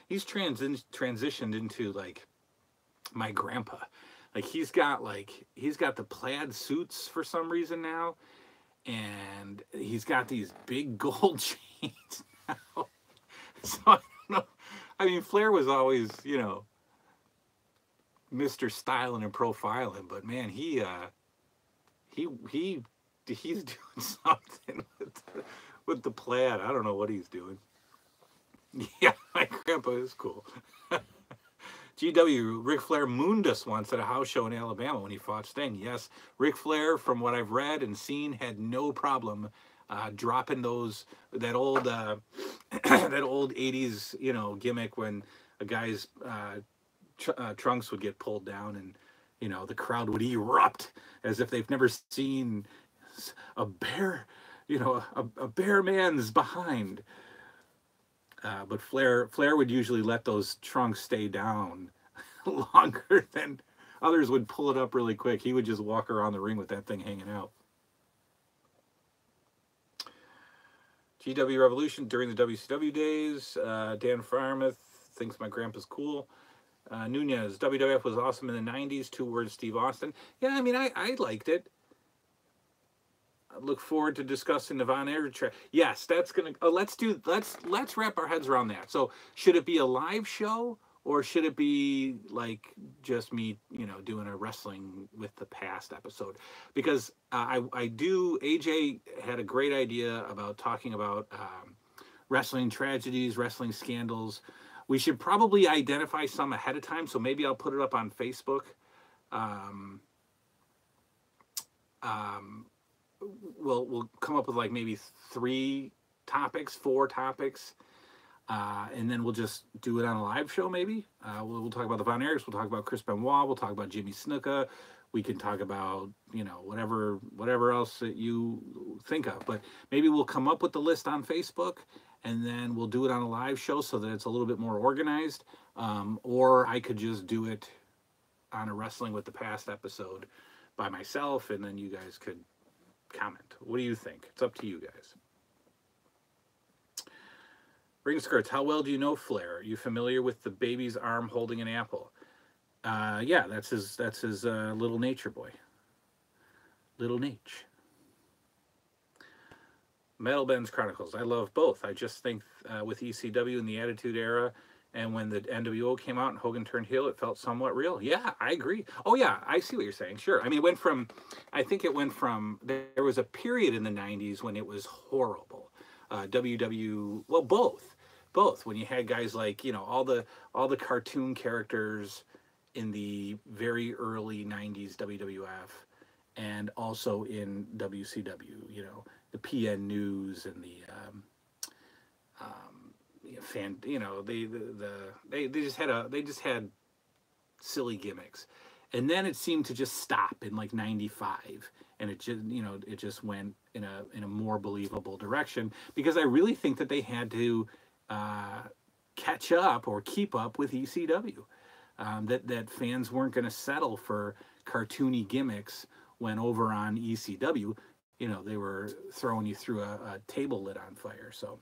he's transitioned into like my grandpa. Like he's got the plaid suits for some reason now, and he's got these big gold chains now. So I don't know. I mean, Flair was always, you know, Mr. Styling and profiling, but man, he's doing something with the plaid. I don't know what he's doing. Yeah, my grandpa is cool. GW, Ric Flair mooned us once at a house show in Alabama when he fought Sting. Yes, Ric Flair, from what I've read and seen, had no problem dropping that old that old 80s, you know, gimmick when a guy's trunks would get pulled down and, you know, the crowd would erupt as if they've never seen a bear, you know, a bear man's behind. But Flair would usually let those trunks stay down longer than others would pull it up really quick. He would just walk around the ring with that thing hanging out. GW Revolution during the WCW days. Dan Farmouth thinks my grandpa's cool. Nunez, WWF was awesome in the 90s. 2 words, Steve Austin. Yeah, I mean, I liked it. I look forward to discussing the Von Erich track. Yes, that's gonna. Let's wrap our heads around that. So, should it be a live show, or should it be like just me, you know, doing a wrestling with the past episode? Because AJ had a great idea about talking about wrestling tragedies, wrestling scandals. We should probably identify some ahead of time. So maybe I'll put it up on Facebook. We'll come up with like maybe 3 topics, 4 topics. And then we'll just do it on a live show, maybe. We'll talk about the Von Erichs. We'll talk about Chris Benoit. We'll talk about Jimmy Snuka. We can talk about, whatever else that you think of. But maybe we'll come up with the list on Facebook, and then we'll do it on a live show so that it's a little bit more organized. Or I could just do it on a Wrestling with the Past episode by myself, and then you guys could comment. What do you think? It's up to you guys. Ring Skirts, how well do you know Flair? Are you familiar with the baby's arm holding an apple? Yeah, that's his little nature boy. Little Nate. Metal Ben's Chronicles. I love both. I just think with ECW in the Attitude Era, and when the NWO came out and Hogan turned heel, it felt somewhat real. Yeah, I agree. Oh yeah, I see what you're saying. Sure. I mean, there was a period in the 90s when it was horrible. Both. When you had guys like, all the cartoon characters in the very early 90s WWF, and also in WCW, the PN News and the they just had silly gimmicks. And then it seemed to just stop in like 95, and it just went in a more believable direction, because I really think that they had to catch up or keep up with ECW. That fans weren't going to settle for cartoony gimmicks when over on ECW, they were throwing you through a table lit on fire. So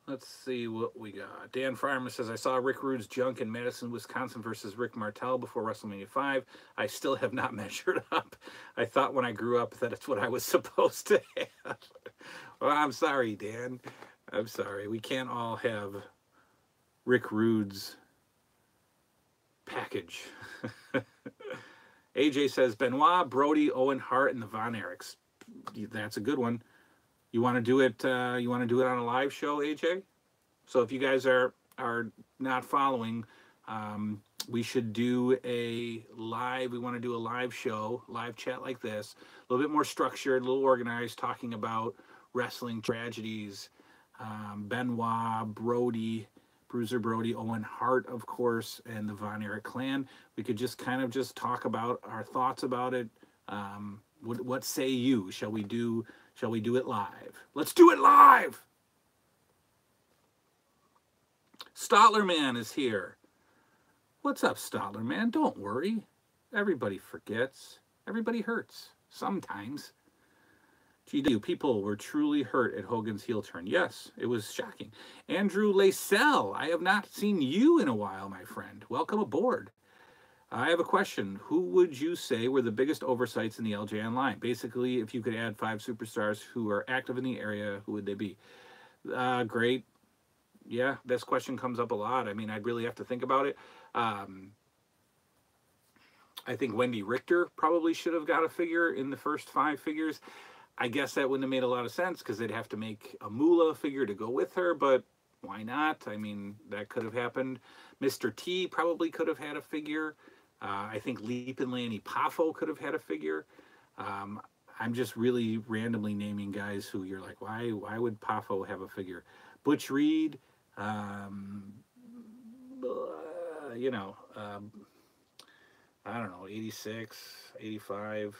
let's see what we got. Dan Farmer says, I saw Rick Rude's junk in Madison, Wisconsin versus Rick Martel before WrestleMania 5. I still have not measured up. I thought when I grew up that it's what I was supposed to have. Well, I'm sorry, Dan. I'm sorry. We can't all have Rick Rude's package. AJ says, Benoit, Brody, Owen Hart, and the Von Erichs. That's a good one. You want to do it? You want to do it on a live show, AJ? So if you guys are not following, we should do a live. We want to do a live show, live chat like this, a little bit more structured, a little organized, talking about wrestling tragedies. Benoit, Brody, Bruiser Brody, Owen Hart, of course, and the Von Erich clan. We could just kind of just talk about our thoughts about it. What say you? Shall we do it live? Let's do it live! Stotler Man is here. What's up, Stotler Man? Don't worry. Everybody forgets. Everybody hurts. Sometimes. GW, people were truly hurt at Hogan's heel turn. Yes, it was shocking. Andrew Lacelle, I have not seen you in a while, my friend. Welcome aboard. I have a question. Who would you say were the biggest oversights in the LJN line? Basically, if you could add 5 superstars who are active in the area, who would they be? Great. Yeah, this question comes up a lot. I mean, I'd really have to think about it. I think Wendy Richter probably should have got a figure in the first 5 figures. I guess that wouldn't have made a lot of sense, because they'd have to make a Moolah figure to go with her, but why not? I mean, that could have happened. Mr. T probably could have had a figure. I think Leap and Lanny Poffo could have had a figure. I'm just really randomly naming guys who you're like, why would Poffo have a figure? Butch Reed, I don't know, 86, 85.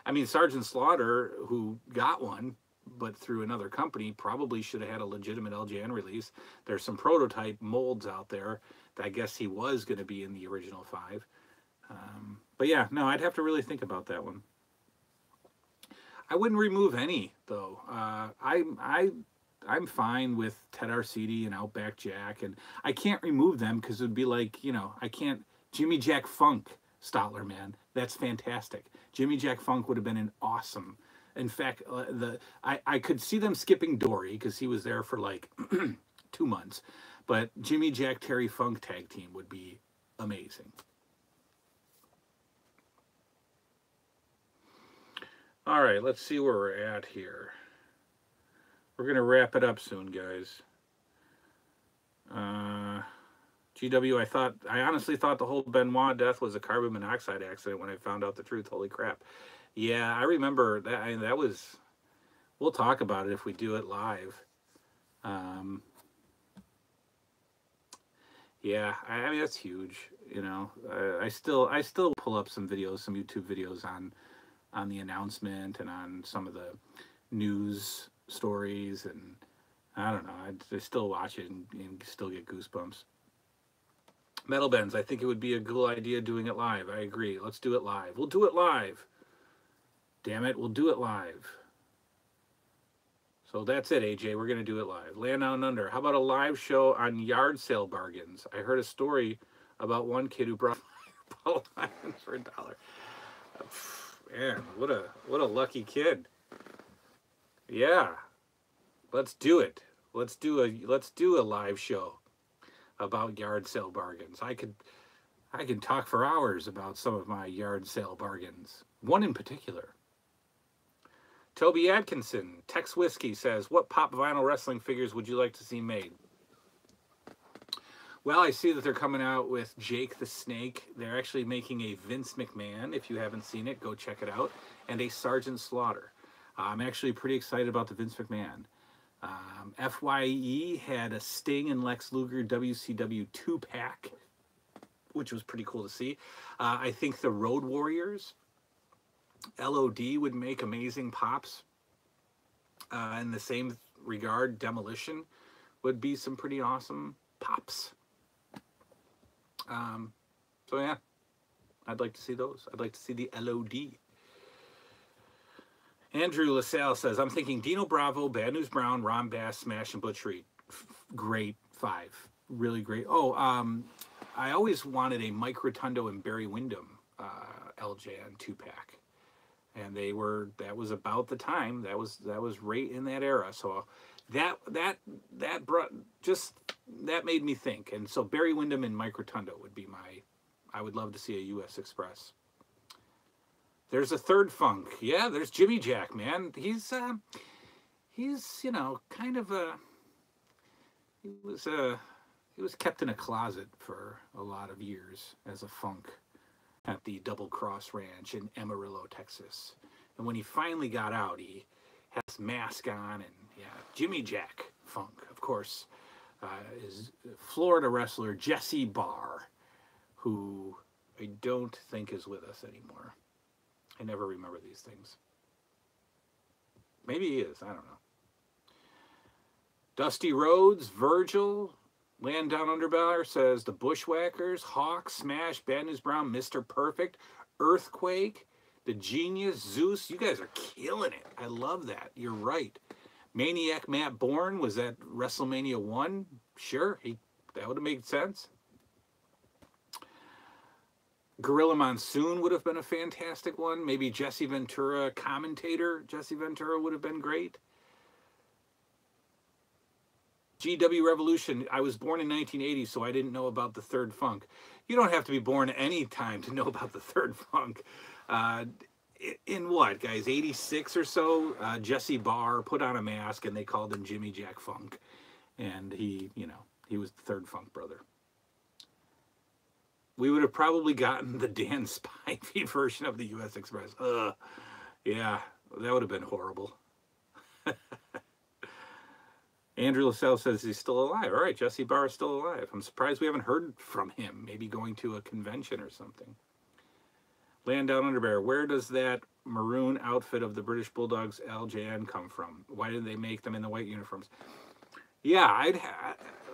I mean, Sergeant Slaughter, who got one, but through another company, probably should have had a legitimate LJN release. There's some prototype molds out there that I guess he was going to be in the original 5. But yeah, no, I'd have to really think about that one. I wouldn't remove any, though. I'm fine with Ted Arcidi and Outback Jack, and I can't remove them because it would be like, I can't. Jimmy Jack Funk, Stotler Man, that's fantastic. Jimmy Jack Funk would have been an awesome. In fact, I could see them skipping Dory because he was there for like 2 months, but Jimmy Jack Terry Funk tag team would be amazing. All right, let's see where we're at here. We're going to wrap it up soon, guys. GW, I honestly thought the whole Benoit death was a carbon monoxide accident when I found out the truth. Holy crap. Yeah, I remember that. That was we'll talk about it if we do it live. Yeah, I mean that's huge. You know, I still pull up some videos, some YouTube videos on the announcement and on some of the news stories, and I don't know. I still watch it and still get goosebumps. Metal Bends, I think it would be a cool idea doing it live. I agree. Let's do it live. We'll do it live. Damn it, we'll do it live. So that's it, AJ. We're going to do it live. Land Down Under. How about a live show on yard sale bargains? I heard a story about one kid who brought ball lions for $1. Man, what a lucky kid. Yeah. Let's do it. Let's do a live show about yard sale bargains. I can talk for hours about some of my yard sale bargains. One in particular. Toby Atkinson, Tex Whiskey says, what pop vinyl wrestling figures would you like to see made? Well, I see that they're coming out with Jake the Snake. They're actually making a Vince McMahon. If you haven't seen it, go check it out. And a Sergeant Slaughter. I'm actually pretty excited about the Vince McMahon. FYE had a Sting and Lex Luger WCW 2-pack, which was pretty cool to see. I think the Road Warriors, LOD, would make amazing pops. In the same regard, Demolition would be some pretty awesome pops. So yeah, I'd like to see those. I'd like to see the LOD. Andrew LaSalle says, I'm thinking Dino Bravo, Bad News Brown, Ron Bass, Smash, and Butch Reed. Great 5. Really great. Oh, I always wanted a Mike Rotundo and Barry Windham LJN 2-pack. And that was about the time. That was right in that era. So that made me think. And so Barry Windham and Mike Rotundo would be I would love to see a US Express. There's a third Funk. Yeah, there's Jimmy Jack, man. He's you know, kind of he was kept in a closet for a lot of years as a Funk at the Double Cross Ranch in Amarillo, Texas. And when he finally got out, he had his mask on, and yeah, Jimmy Jack Funk, of course, is Florida wrestler Jesse Barr, who I don't think is with us anymore. I never remember these things. Maybe he is, I don't know. Dusty Rhodes, Virgil, Land Down Underbar says the Bushwhackers, Hawk, Smash, Bad News Brown, Mr. Perfect, Earthquake, the Genius, Zeus. You guys are killing it. I love that. You're right. Maniac Matt Bourne was at WrestleMania 1. Sure, that would have made sense. Gorilla Monsoon would have been a fantastic one. Maybe Jesse Ventura, commentator. Jesse Ventura would have been great. GW Revolution, I was born in 1980, so I didn't know about the third Funk. You don't have to be born any time to know about the third Funk. In what, guys, 86 or so, Jesse Barr put on a mask and they called him Jimmy Jack Funk. And he was the third Funk brother. We would have probably gotten the Dan Spivey version of the US Express. Yeah, that would have been horrible. Andrew LaSalle says he's still alive. All right, Jesse Barr is still alive. I'm surprised we haven't heard from him. Maybe going to a convention or something. Land Down Underbear, where does that maroon outfit of the British Bulldogs LJN come from? Why did they make them in the white uniforms? Yeah,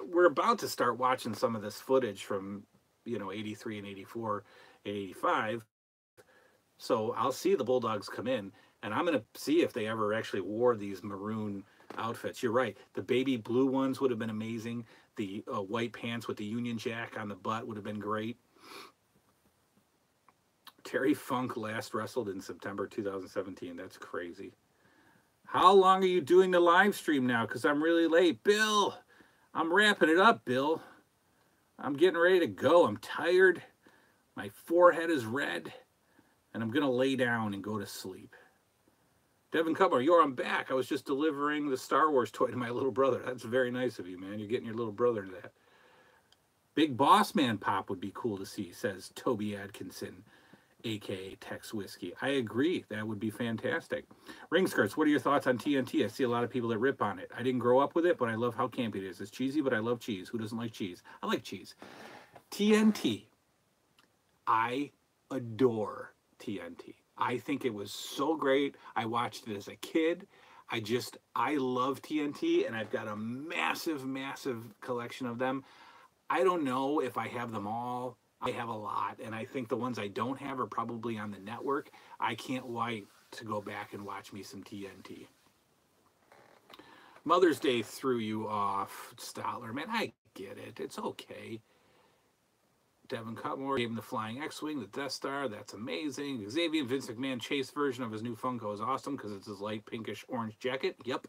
we're about to start watching some of this footage from 83 and 84 and 85. So I'll see the Bulldogs come in, and I'm going to see if they ever actually wore these maroon outfits. You're right. The baby blue ones would have been amazing. The white pants with the Union Jack on the butt would have been great. Terry Funk last wrestled in September 2017. That's crazy. How long are you doing the live stream now? Because I'm really late. Bill, I'm wrapping it up, Bill. I'm getting ready to go. I'm tired. My forehead is red. And I'm going to lay down and go to sleep. Devin Cutler, I'm back. I was just delivering the Star Wars toy to my little brother. That's very nice of you, man. You're getting your little brother into that. Big Boss Man pop would be cool to see, says Toby Atkinson. aka Tex Whiskey. I agree. That would be fantastic. Ring skirts, what are your thoughts on TNT? I see a lot of people that rip on it. I didn't grow up with it, but I love how campy it is. It's cheesy, but I love cheese. Who doesn't like cheese? I like cheese. TNT. I adore TNT. I think it was so great. I watched it as a kid. I love TNT, and I've got a massive, massive collection of them. I don't know if I have them all. I have a lot, and I think the ones I don't have are probably on the network. I can't wait to go back and watch me some TNT. Mother's Day threw you off, Stotler. Man, I get it. It's okay. Devin Cutmore gave him the Flying X-Wing, the Death Star. That's amazing. Xavier Vince McMahon Chase version of his new Funko is awesome because it's his light pinkish orange jacket. Yep.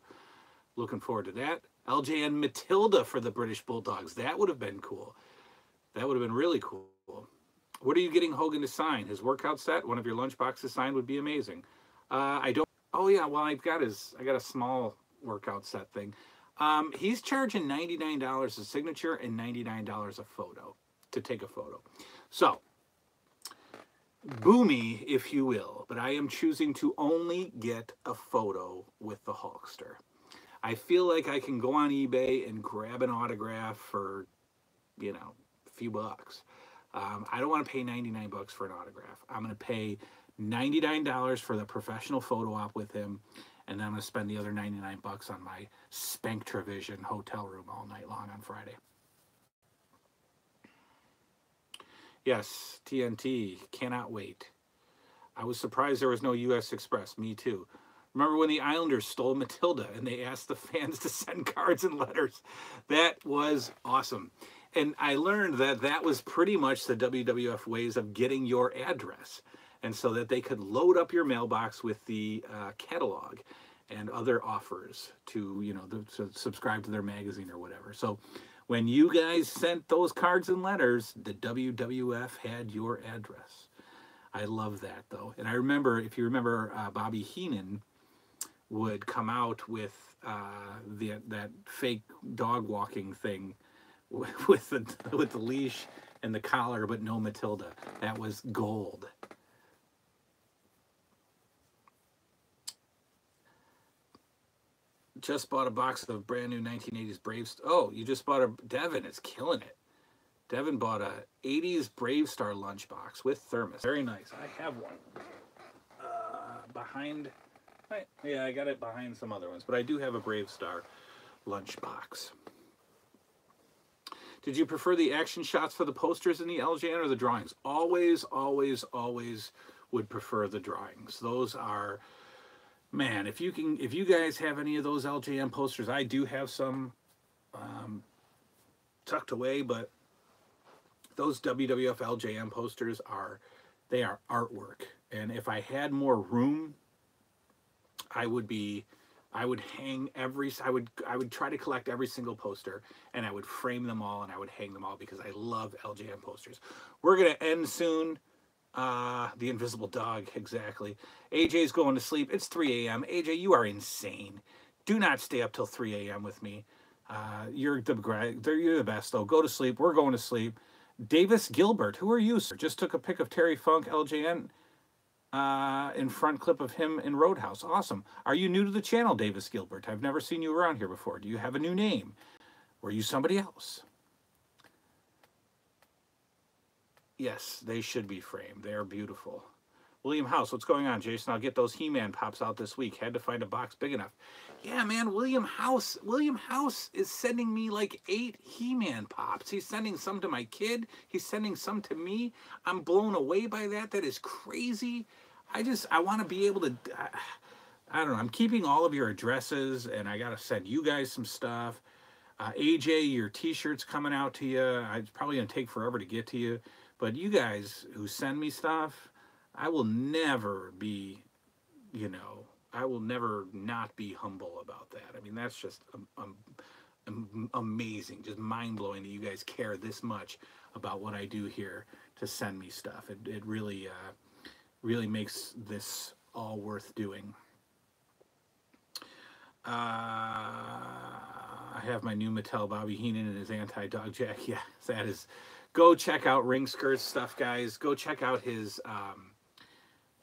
Looking forward to that. LJN Matilda for the British Bulldogs. That would have been cool. That would have been really cool. What are you getting Hogan to sign? His workout set? One of your lunchboxes signed would be amazing. I don't. Oh yeah, well I got a small workout set thing. He's charging $99 a signature and $99 a photo to take a photo. So, boo me if you will, but I am choosing to only get a photo with the Hulkster. I feel like I can go on eBay and grab an autograph for, a few bucks. I don't want to pay 99 bucks for an autograph. I'm going to pay $99 for the professional photo op with him, and then I'm going to spend the other 99 bucks on my Spectravision hotel room all night long on Friday. Yes, TNT, cannot wait. I was surprised there was no US Express. Me too. Remember when the Islanders stole Matilda and they asked the fans to send cards and letters? That was awesome. And I learned that that was pretty much the WWF ways of getting your address. And so that they could load up your mailbox with the catalog and other offers to, to subscribe to their magazine or whatever. So when you guys sent those cards and letters, the WWF had your address. I love that, though. And I remember, if you remember, Bobby Heenan would come out with that fake dog walking thing with the leash and the collar, but no Matilda. That was gold. Just bought a box of brand new 1980s Braves. Oh, you just bought a Devin. It's killing it. Devin bought a 80s Brave Star lunchbox with thermos. Very nice. I have one behind. Yeah, I got it behind some other ones, but I do have a Brave Star lunchbox. Did you prefer the action shots for the posters in the LJN or the drawings? Always, always, always would prefer the drawings. Those are, man, if you guys have any of those LJN posters, I do have some tucked away, but those WWF LJN posters are artwork. And if I had more room, I would try to collect every single poster, and I would frame them all, and I would hang them all because I love LJN posters. We're going to end soon. The invisible dog, exactly. AJ's going to sleep. It's 3 a.m. AJ, you are insane. Do not stay up till 3 a.m. with me. You're the best, though. Go to sleep. We're going to sleep. Davis Gilbert, who are you, sir? Just took a pic of Terry Funk, LJN, in front clip of him in Roadhouse. Awesome. Are you new to the channel, Davis Gilbert? I've never seen you around here before. Do you have a new name? Were you somebody else? Yes, they should be framed. They are beautiful. William House, what's going on, Jason? I'll get those He-Man pops out this week. Had to find a box big enough. Yeah, man, William House is sending me like 8 He-Man pops. He's sending some to my kid. He's sending some to me. I'm blown away by that. That is crazy. I want to be able to, I don't know. I'm keeping all of your addresses, and I got to send you guys some stuff. AJ, your t-shirt's coming out to you. It's probably going to take forever to get to you. But you guys who send me stuff, I will never be, I will never not be humble about that. I mean, that's just amazing, just mind-blowing that you guys care this much about what I do here to send me stuff. It really, really makes this all worth doing. I have my new Mattel Bobby Heenan and his anti-dog jack. Yeah, that is... Go check out Ring Skirt's stuff, guys. Go check out his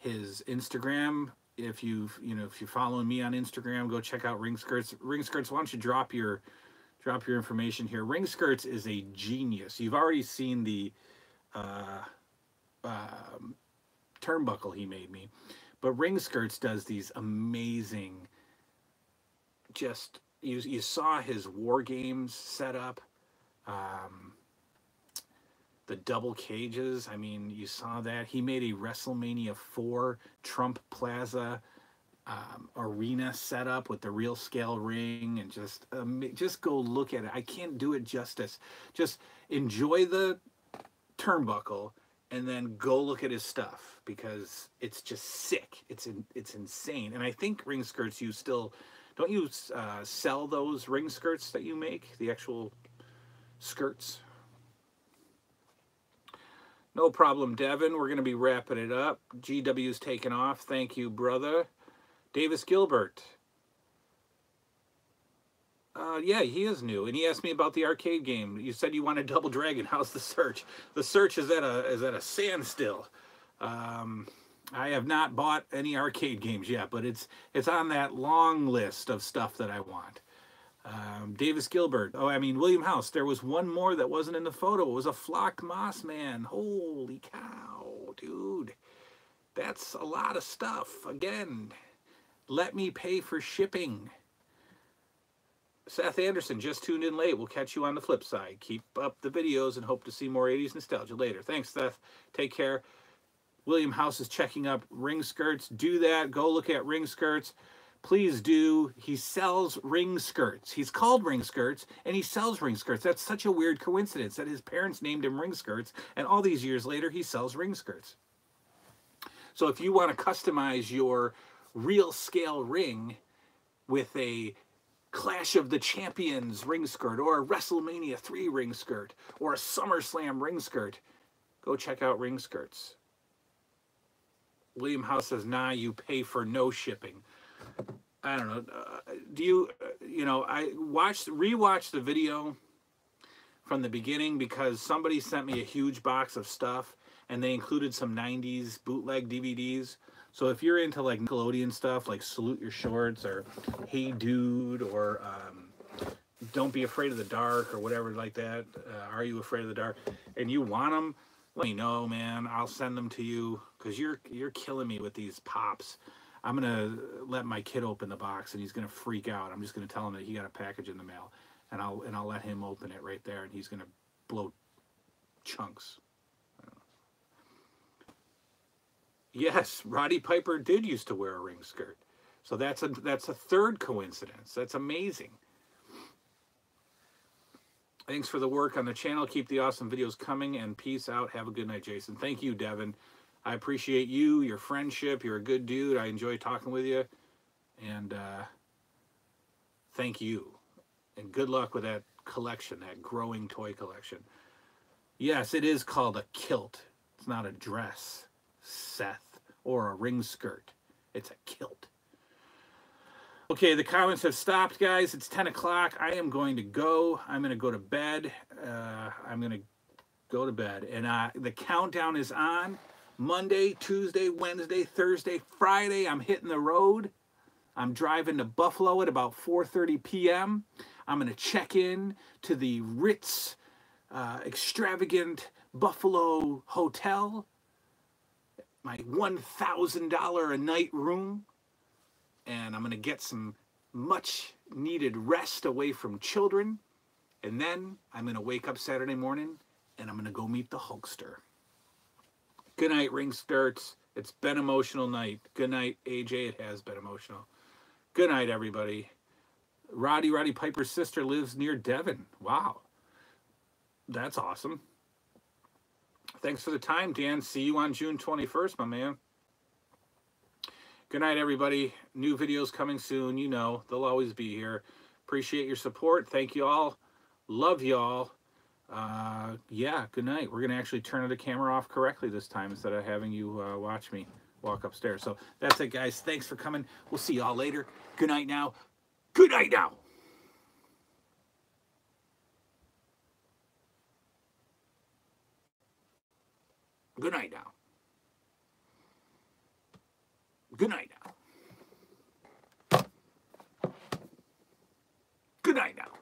his Instagram. If if you're following me on Instagram, go check out Ring Skirts. Ring Skirts, why don't you drop your information here? Ring Skirts is a genius. You've already seen the uh, turnbuckle he made me, but Ring Skirts does these amazing. Just you saw his War Games setup. Um, the double cages. I mean, you saw that. He made a WrestleMania 4 Trump Plaza arena setup with the real scale ring, and just go look at it. I can't do it justice. Just enjoy the turnbuckle and then go look at his stuff, because it's just sick. It's insane. And I think Ring Skirts, you still don't you sell those ring skirts that you make, the actual skirts? No problem, Devin. We're going to be wrapping it up. GW's taking off. Thank you, brother. Davis Gilbert. Yeah, he is new, and he asked me about the arcade game. You said you wanted Double Dragon. How's the search? The search is at a standstill. I have not bought any arcade games yet, but it's on that long list of stuff that I want. Davis Gilbert. Oh, I mean, William House. There was one more that wasn't in the photo. It was a flocked moss man. Holy cow, dude. That's a lot of stuff. Again, let me pay for shipping. Seth Anderson just tuned in late. We'll catch you on the flip side. Keep up the videos and hope to see more 80s nostalgia later. Thanks, Seth. Take care. William House is checking up Ring Skirts. Do that. Go look at Ring Skirts. Please do. He sells ring skirts. He's called Ring Skirts, and he sells ring skirts. That's such a weird coincidence that his parents named him Ring Skirts, and all these years later, he sells ring skirts. So if you want to customize your real scale ring with a Clash of the Champions ring skirt, or a WrestleMania 3 ring skirt, or a SummerSlam ring skirt, go check out Ring Skirts. William House says, nah, you pay for no shipping. I don't know. Do you, I rewatched the video from the beginning because somebody sent me a huge box of stuff, and they included some 90s bootleg DVDs. So if you're into like Nickelodeon stuff, like Salute Your Shorts or Hey Dude or Don't Be Afraid of the Dark or whatever like that, Are You Afraid of the Dark, and you want them, let me know, man. I'll send them to you, because you're killing me with these pops. I'm gonna let my kid open the box, and he's gonna freak out. I'm just gonna tell him that he got a package in the mail, and I'll let him open it right there, and he's gonna blow chunks. Yes, Roddy Piper did used to wear a ring skirt, so that's a third coincidence. That's amazing. Thanks for the work on the channel. Keep the awesome videos coming, and peace out. Have a good night, Jason. Thank you, Devin. I appreciate you, your friendship. You're a good dude. I enjoy talking with you. And thank you. And good luck with that collection, that growing toy collection. Yes, it is called a kilt. It's not a dress, Seth, or a ring skirt. It's a kilt. Okay, the comments have stopped, guys. It's 10 o'clock. I am going to go. I'm going to go to bed. I'm going to go to bed. And the countdown is on. Monday, Tuesday, Wednesday, Thursday, Friday, I'm hitting the road. I'm driving to Buffalo at about 4:30 p.m. I'm going to check in to the Ritz extravagant Buffalo Hotel, my $1,000 a night room, and I'm going to get some much needed rest away from children, and then I'm going to wake up Saturday morning, and I'm going to go meet the Hulkster. Good night, Ring Skirts. It's been an emotional night. Good night, AJ. It has been emotional. Good night, everybody. Roddy Piper's sister lives near Devon. Wow. That's awesome. Thanks for the time, Dan. See you on June 21st, my man. Good night, everybody. New videos coming soon. You know, they'll always be here. Appreciate your support. Thank you all. Love you all. Yeah, good night. We're going to actually turn the camera off correctly this time instead of having you watch me walk upstairs. So that's it, guys. Thanks for coming. We'll see you all later. Good night now. Good night now. Good night now. Good night now. Good night now.